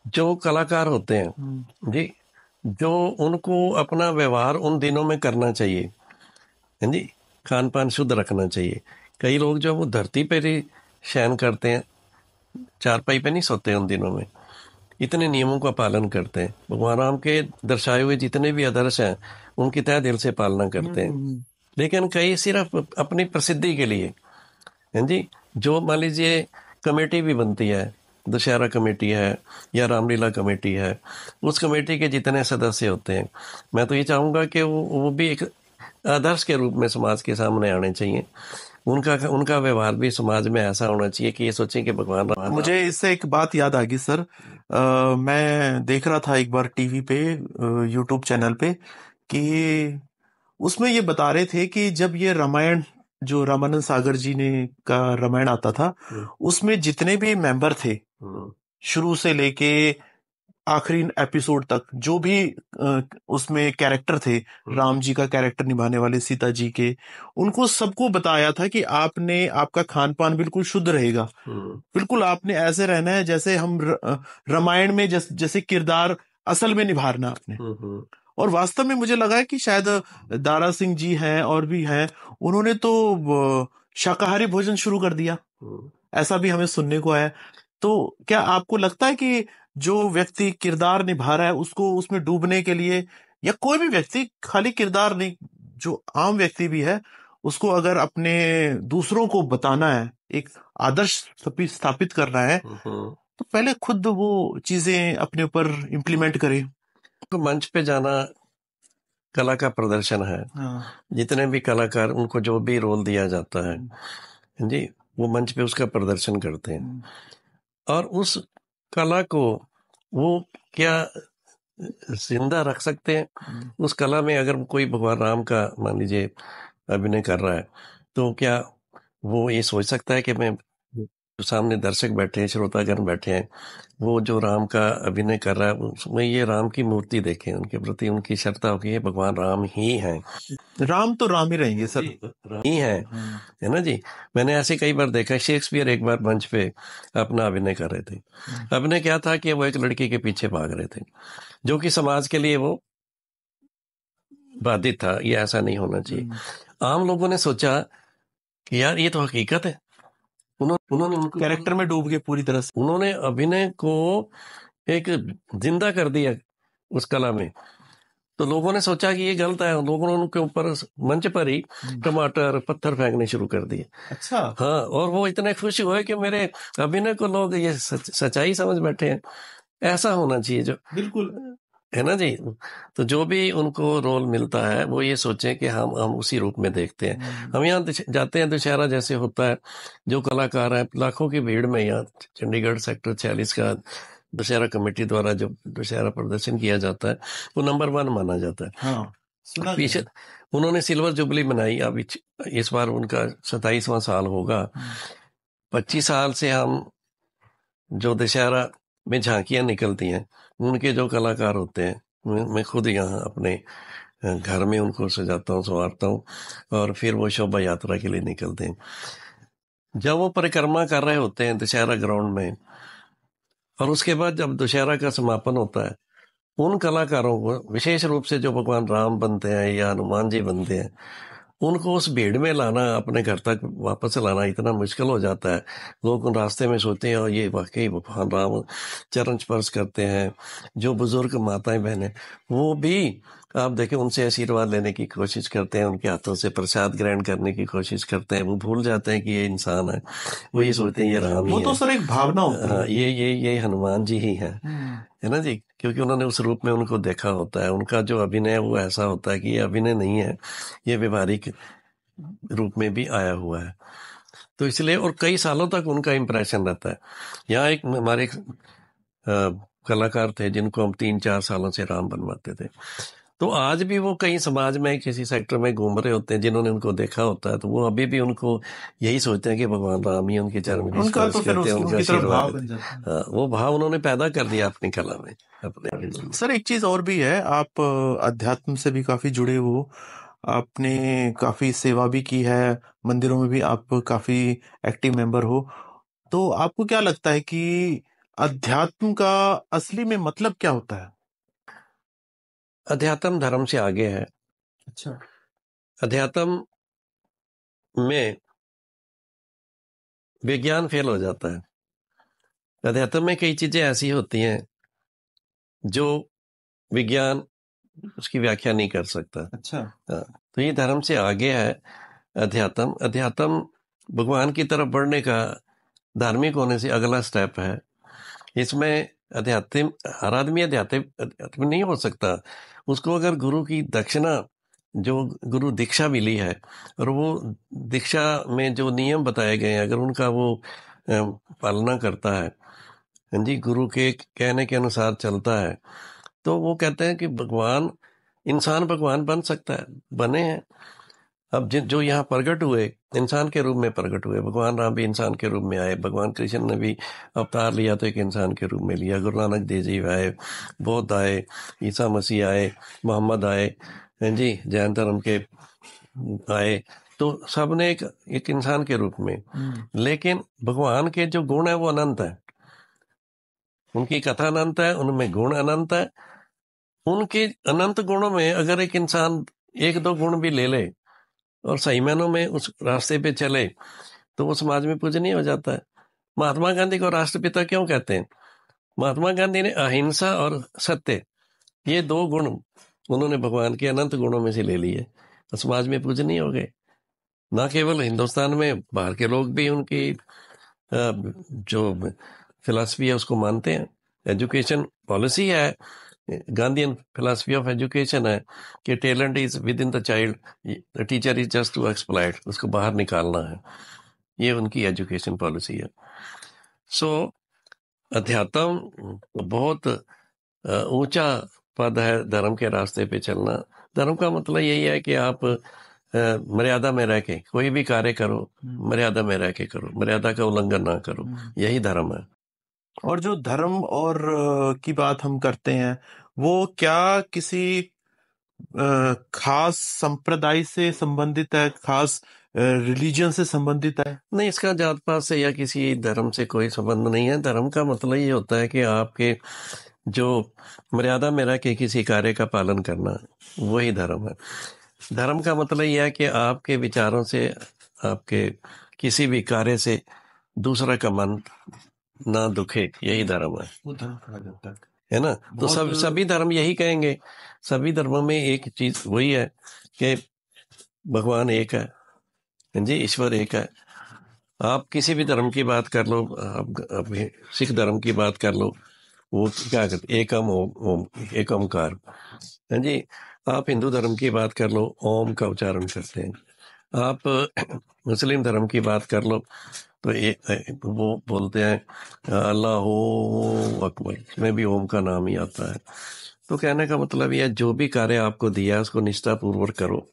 जो कलाकार होते हैं जी, जो उनको अपना व्यवहार उन दिनों में करना चाहिए, है जी, खान पान शुद्ध रखना चाहिए। कई लोग जो वो धरती पर ही शयन करते हैं, चारपाई पे नहीं सोते उन दिनों में, इतने नियमों का पालन करते हैं। भगवान राम के दर्शाए हुए जितने भी आदर्श हैं, उनकी तहे दिल से पालना करते हैं। लेकिन कई सिर्फ अपनी प्रसिद्धि के लिए, हैं जी, जो मान लीजिए कमेटी भी बनती है, दशहरा कमेटी है या रामलीला कमेटी है, उस कमेटी के जितने सदस्य होते हैं, मैं तो ये चाहूँगा कि वो भी एक आदर्श के रूप में समाज के सामने आने चाहिए। उनका व्यवहार भी समाज में ऐसा होना चाहिए कि ये सोचें कि भगवान राम। मुझे इससे एक बात याद आ गई सर। मैं देख रहा था एक बार टीवी पे, यूट्यूब चैनल पे, कि उसमें ये बता रहे थे कि जब ये रामायण, जो रामानंद सागर जी ने का रामायण आता था, उसमें जितने भी मेंबर थे शुरू से लेके आखिरी एपिसोड तक, जो भी उसमें कैरेक्टर थे, राम जी का कैरेक्टर निभाने वाले, सीता जी के, उनको सबको बताया था कि आपका खान पान बिल्कुल शुद्ध रहेगा, बिल्कुल आपने ऐसे रहना है जैसे हम रामायण में जैसे किरदार असल में निभाना आपने। और वास्तव में मुझे लगा है कि शायद दारा सिंह जी हैं और भी हैं, उन्होंने तो शाकाहारी भोजन शुरू कर दिया, ऐसा भी हमें सुनने को आया। तो क्या आपको लगता है कि जो व्यक्ति किरदार निभा रहा है, उसको उसमें डूबने के लिए, या कोई भी व्यक्ति, खाली किरदार नहीं, जो आम व्यक्ति भी है, उसको अगर अपने दूसरों को बताना है, एक आदर्श स्थापित करना है, तो पहले खुद वो चीजें अपने ऊपर इम्प्लीमेंट करे? तो मंच पे जाना कला का प्रदर्शन है। जितने भी कलाकार, उनको जो भी रोल दिया जाता है जी, वो मंच पे उसका प्रदर्शन करते हैं, और उस कला को वो क्या जिंदा रख सकते हैं। उस कला में अगर कोई भगवान राम का मान लीजिए अभिनय कर रहा है, तो क्या वो ये सोच सकता है कि मैं, जो सामने दर्शक बैठे हैं, श्रोतागण बैठे हैं, वो जो राम का अभिनय कर रहा है, उसमें ये राम की मूर्ति देखें, उनके प्रति उनकी श्रद्धा हो कि ये भगवान राम ही हैं। राम तो राम ही रहेंगे सर, राम ही हैं, है ना जी। मैंने ऐसे कई बार देखा, शेक्सपियर एक बार मंच पे अपना अभिनय कर रहे थे। अभिनय क्या था कि वो एक लड़की के पीछे भाग रहे थे, जो कि समाज के लिए वो बाधित था। ये ऐसा नहीं होना चाहिए। आम लोगों ने सोचा कि यार ये तो हकीकत है। उन्होंने उनको कैरेक्टर में डूब गए पूरी तरह से। उन्होंने अभिनय को एक जिंदा कर दिया उस कला में। तो लोगों ने सोचा कि ये गलत है, लोगों ने उनके ऊपर मंच पर ही टमाटर पत्थर फेंकने शुरू कर दिए। अच्छा। हाँ, और वो इतने खुश हुए कि मेरे अभिनय को लोग ये सच्चाई समझ बैठे हैं। ऐसा होना चाहिए, जो बिल्कुल, है ना जी। तो जो भी उनको रोल मिलता है, वो ये सोचें कि हम उसी रूप में देखते हैं। हम यहाँ जाते हैं, दशहरा जैसे होता है, जो कलाकार हैं, लाखों की भीड़ में यहाँ चंडीगढ़ सेक्टर 46 का दशहरा कमेटी द्वारा जो दशहरा प्रदर्शन किया जाता है, वो नंबर 1 माना जाता है। हाँ, सुना पीछे उन्होंने सिल्वर जुबली मनाई, अब इस बार उनका 27वां साल होगा। 25 साल से हम जो दशहरा में झांकियां निकलती हैं, उनके जो कलाकार होते हैं, मैं खुद यहाँ अपने घर में उनको सजाता हूँ, संवारता हूँ, और फिर वो शोभा यात्रा के लिए निकलते हैं। जब वो परिक्रमा कर रहे होते हैं दशहरा ग्राउंड में, और उसके बाद जब दशहरा का समापन होता है, उन कलाकारों को, विशेष रूप से जो भगवान राम बनते हैं या हनुमान जी बनते हैं, उनको उस भीड़ में लाना, अपने घर तक वापस लाना इतना मुश्किल हो जाता है। लोग उन रास्ते में सोचते हैं और ये वाकई भगवान राम चरण स्पर्श करते हैं। जो बुजुर्ग माताएं बहनें, वो भी आप देखें उनसे आशीर्वाद लेने की कोशिश करते हैं, उनके हाथों से प्रसाद ग्रहण करने की कोशिश करते हैं। वो भूल जाते हैं कि ये इंसान है, वो ये सोचते हैं ये राम ही वो है। तो सर एक भावना होती हाँ, है। ये हनुमान जी ही हैं, है ना जी, क्योंकि उन्होंने उस रूप में उनको देखा होता है। उनका जो अभिनय है वो ऐसा होता है कि ये अभिनय नहीं है, ये व्यवहारिक रूप में भी आया हुआ है। तो इसलिए, और कई सालों तक उनका इम्प्रेशन रहता है। यहाँ एक हमारे कलाकार थे जिनको हम 3-4 सालों से राम बनवाते थे, तो आज भी वो कहीं समाज में किसी सेक्टर में घूम रहे होते हैं, जिन्होंने उनको देखा होता है, तो वो अभी भी उनको यही सोचते हैं कि भगवान राम ही उनके चरण में उनका तो स्पर्श फिर करते हैं, उनकी उनका तरफ भाव आशीर्वाद बन जाता है। हाँ, वो भाव उन्होंने पैदा कर दिया अपनी कला में, अपने। सर एक चीज और भी है, आप अध्यात्म से भी काफी जुड़े हो, आपने काफी सेवा भी की है, मंदिरों में भी आप काफी एक्टिव मेंबर हो। तो आपको क्या लगता है कि अध्यात्म का असली में मतलब क्या होता है? अध्यात्म धर्म से आगे है। अच्छा। अध्यात्म में विज्ञान फेल हो जाता है। अध्यात्म में कई चीजें ऐसी होती हैं जो विज्ञान उसकी व्याख्या नहीं कर सकता। अच्छा। हाँ, तो ये धर्म से आगे है अध्यात्म। अध्यात्म भगवान की तरफ बढ़ने का धार्मिक होने से अगला स्टेप है। इसमें अध्यात्म, हर आदमी अध्यात्म नहीं हो सकता। उसको अगर गुरु की दक्षिणा, जो गुरु दीक्षा मिली है, और वो दीक्षा में जो नियम बताए गए हैं, अगर उनका वो पालना करता है, हाँ जी, गुरु के कहने के अनुसार चलता है, तो वो कहते हैं कि भगवान, इंसान भगवान बन सकता है, बने हैं। अब जो यहाँ प्रकट हुए, इंसान के रूप में प्रकट हुए। भगवान राम भी इंसान के रूप में आए, भगवान कृष्ण ने भी अवतार लिया तो एक इंसान के रूप में लिया, गुरु नानक देव जी आए, बौद्ध आए, ईसा मसीह आए, मोहम्मद आए, हैं जी, जैन धर्म के आए, तो सब ने एक इंसान के रूप में। लेकिन भगवान के जो गुण है वो अनंत है, उनकी कथा अनंत है, उनमें गुण अनंत है। उनके अनंत गुणों में अगर एक इंसान 1-2 गुण भी ले ले और सही मायनों में उस रास्ते पे चले, तो वो समाज में पूजनीय हो जाता है। महात्मा गांधी को राष्ट्रपिता क्यों कहते हैं? महात्मा गांधी ने अहिंसा और सत्य, ये 2 गुण उन्होंने भगवान के अनंत गुणों में से ले लिए, तो समाज में पूजनीय हो गए। ना केवल हिंदुस्तान में, बाहर के लोग भी उनकी जो फिलॉसफी है उसको मानते हैं। एजुकेशन पॉलिसी है, गांधीयन फिलॉसफी ऑफ एजुकेशन है कि talent is within the child, the teacher is just to exploit, उसको बाहर निकालना है। ये उनकी एजुकेशन पॉलिसी है। सो अध्यात्म बहुत ऊंचा पद है धर्म के रास्ते पे चलना। धर्म का मतलब यही है कि आप मर्यादा में रह के कोई भी कार्य करो, मर्यादा में रह के करो, मर्यादा का उल्लंघन ना करो, यही धर्म है। और जो धर्म और की बात हम करते हैं, वो क्या किसी खास संप्रदाय से संबंधित है, खास रिलीजन से संबंधित है? नहीं, इसका जात पात से या किसी धर्म से कोई संबंध नहीं है। धर्म का मतलब ये होता है कि आपके जो मर्यादा में रह के किसी कार्य का पालन करना, वही धर्म है। धर्म का मतलब यह है कि आपके विचारों से, आपके किसी भी कार्य से दूसरा का मन ना दुखे, यही धर्म है। वो धर्म कहा जाता है ना? तो सभी धर्म यही कहेंगे। सभी धर्मों में एक चीज वही है कि भगवान एक है, जी, ईश्वर एक है। आप किसी भी धर्म की बात कर लो, आप सिख धर्म की बात कर लो, वो क्या करते, एकम ओम, एक ओमकार, है जी। आप हिंदू धर्म की बात कर लो, ओम का उच्चारण करते हैं। आप मुस्लिम धर्म की बात कर लो तो वो बोलते हैं अल्लाह अकबर, इसमें भी ओम का नाम ही आता है। तो कहने का मतलब यह, जो भी कार्य आपको दिया है उसको निष्ठापूर्वक करो,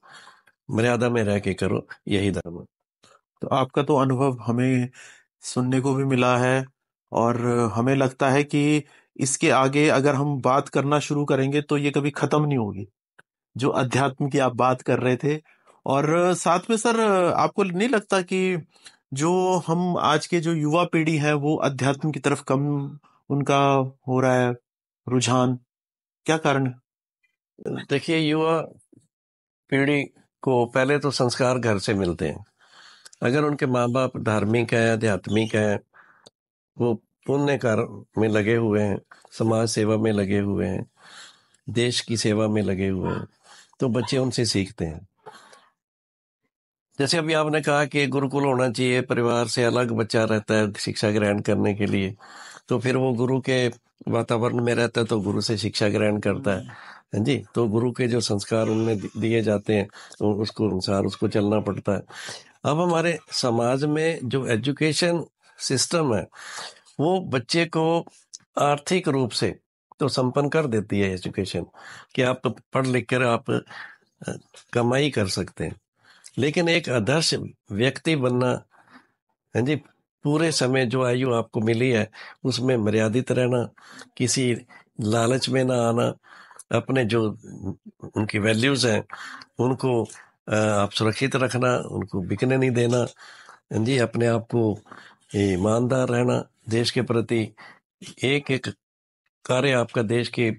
मर्यादा में रह के करो, यही धर्म है। तो आपका तो अनुभव हमें सुनने को भी मिला है, और हमें लगता है कि इसके आगे अगर हम बात करना शुरू करेंगे तो ये कभी खत्म नहीं होगी, जो अध्यात्म की आप बात कर रहे थे। और साथ में सर, आपको नहीं लगता कि जो हम आज के जो युवा पीढ़ी है वो अध्यात्म की तरफ कम उनका हो रहा है रुझान, क्या कारण? देखिए, युवा पीढ़ी को पहले तो संस्कार घर से मिलते हैं। अगर उनके माँ बाप धार्मिक है, आध्यात्मिक है, वो पुण्य कार्य में लगे हुए हैं, समाज सेवा में लगे हुए हैं, देश की सेवा में लगे हुए हैं, तो बच्चे उनसे सीखते हैं। जैसे अभी आपने कहा कि गुरुकुल होना चाहिए, परिवार से अलग बच्चा रहता है शिक्षा ग्रहण करने के लिए, तो फिर वो गुरु के वातावरण में रहता है तो गुरु से शिक्षा ग्रहण करता है। हाँ जी, तो गुरु के जो संस्कार उनमें दिए जाते हैं तो उसको अनुसार उसको चलना पड़ता है। अब हमारे समाज में जो एजुकेशन सिस्टम है वो बच्चे को आर्थिक रूप से तो संपन्न कर देती है एजुकेशन, कि आप पढ़ लिख कर आप कमाई कर सकते हैं, लेकिन एक आदर्श व्यक्ति बनना, हाँ जी, पूरे समय जो आयु आपको मिली है उसमें मर्यादित रहना, किसी लालच में ना आना, अपने जो उनकी वैल्यूज हैं उनको आप सुरक्षित रखना, उनको बिकने नहीं देना, हाँ जी, अपने आप को ईमानदार रहना, देश के प्रति एक एक कार्य आपका देश की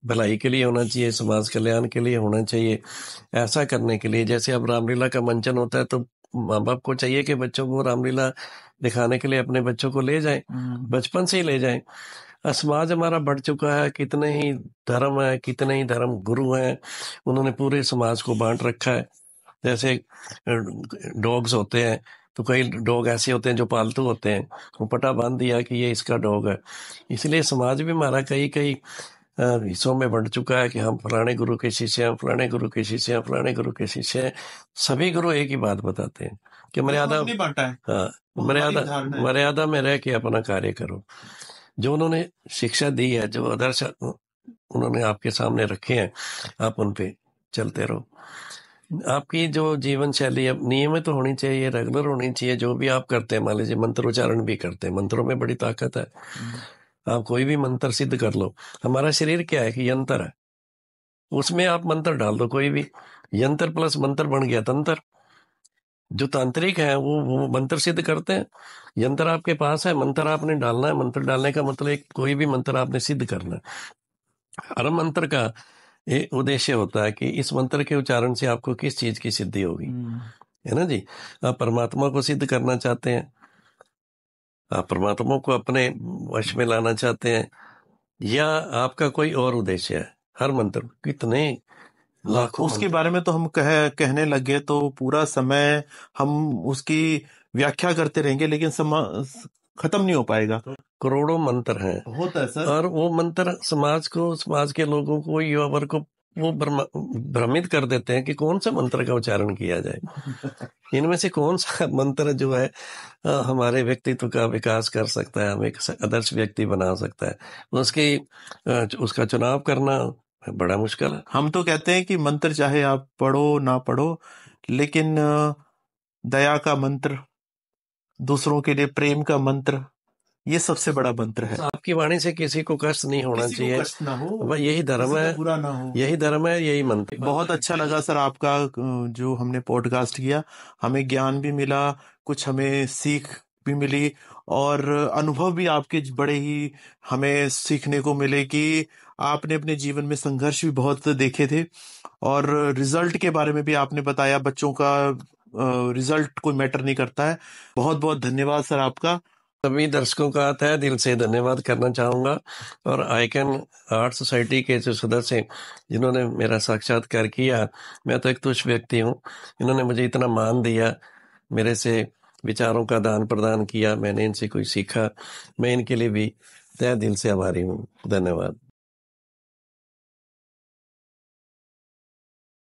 भलाई के लिए होना चाहिए, समाज कल्याण के लिए होना चाहिए। ऐसा करने के लिए जैसे अब रामलीला का मंचन होता है तो माँ बाप को चाहिए कि बच्चों को रामलीला दिखाने के लिए अपने बच्चों को ले जाएं, बचपन से ही ले जाएं। समाज हमारा बढ़ चुका है, कितने ही धर्म है, कितने ही धर्म गुरु हैं, उन्होंने पूरे समाज को बांट रखा है। जैसे डॉग्स होते हैं तो कई डॉग ऐसे होते हैं जो पालतू होते हैं, वो पटा बांध दिया कि ये इसका डॉग है। इसलिए समाज भी हमारा कई कई हिस्सों में बढ़ चुका है कि हम फलाने गुरु के शिष्य हैं, फलाने गुरु के शिष्य हैं, फलाने गुरु के शिष्य हैं। सभी गुरु एक ही बात बताते हैं कि मर्यादा, हाँ, मर्यादा में रह के अपना कार्य करो। जो उन्होंने शिक्षा दी है, जो आदर्श उन्होंने आपके सामने रखे हैं, आप उन पे चलते रहो। आपकी जो जीवन शैली अब नियमित तो होनी चाहिए, रेगुलर होनी चाहिए। जो भी आप करते हैं, मान लीजिए मंत्रोच्चारण भी करते हैं, मंत्रों में बड़ी ताकत है। आप कोई भी मंत्र सिद्ध कर लो। हमारा शरीर क्या है कि यंत्र है, उसमें आप मंत्र डाल दो, कोई भी यंत्र प्लस मंत्र बन गया तंत्र। जो तांत्रिक है वो मंत्र सिद्ध करते हैं। यंत्र आपके पास है, मंत्र आपने डालना है। मंत्र डालने का मतलब एक कोई भी मंत्र आपने सिद्ध करना है। हर मंत्र का ये उद्देश्य होता है कि इस मंत्र के उच्चारण से आपको किस चीज की सिद्धि होगी, है ना जी। आप परमात्मा को सिद्ध करना चाहते हैं, आप परमात्मा को अपने वश में लाना चाहते हैं, या आपका कोई और उद्देश्य है। हर मंत्र कितने लाखों उसके बारे में तो हम कहने लगे तो पूरा समय हम उसकी व्याख्या करते रहेंगे, लेकिन खत्म नहीं हो पाएगा। करोड़ों मंत्र हैं, होता है सर। और वो मंत्र समाज को, समाज के लोगों को, युवा वर्ग को वो भ्रमित कर देते हैं कि कौन सा मंत्र का उच्चारण किया जाए। इनमें से कौन सा मंत्र जो है हमारे व्यक्तित्व का विकास कर सकता है, हमें एक आदर्श व्यक्ति बना सकता है, उसका चुनाव करना बड़ा मुश्किल है। हम तो कहते हैं कि मंत्र चाहे आप पढ़ो ना पढ़ो, लेकिन दया का मंत्र, दूसरों के लिए प्रेम का मंत्र, ये सबसे बड़ा मंत्र है। आपकी वाणी से किसी को कष्ट नहीं होना चाहिए, कष्ट ना हो, यही धर्म है, बुरा ना हो, यही धर्म है, यही मंत्र। बहुत अच्छा लगा सर आपका जो हमने पॉडकास्ट किया, हमें ज्ञान भी मिला, कुछ हमें सीख भी मिली, और अनुभव भी आपके बड़े ही हमें सीखने को मिले कि आपने अपने जीवन में संघर्ष भी बहुत देखे थे, और रिजल्ट के बारे में भी आपने बताया। बच्चों का रिजल्ट कोई मैटर नहीं करता है। बहुत बहुत धन्यवाद सर आपका। सभी दर्शकों का तहे दिल से धन्यवाद करना चाहूँगा, और आइकन आर्ट सोसाइटी के जो सदस्य जिन्होंने मेरा साक्षात्कार किया, मैं तो एक तुच्छ व्यक्ति हूँ, इन्होंने मुझे इतना मान दिया, मेरे से विचारों का दान प्रदान किया, मैंने इनसे कुछ सीखा, मैं इनके लिए भी तहे दिल से आभारी हूँ। धन्यवाद।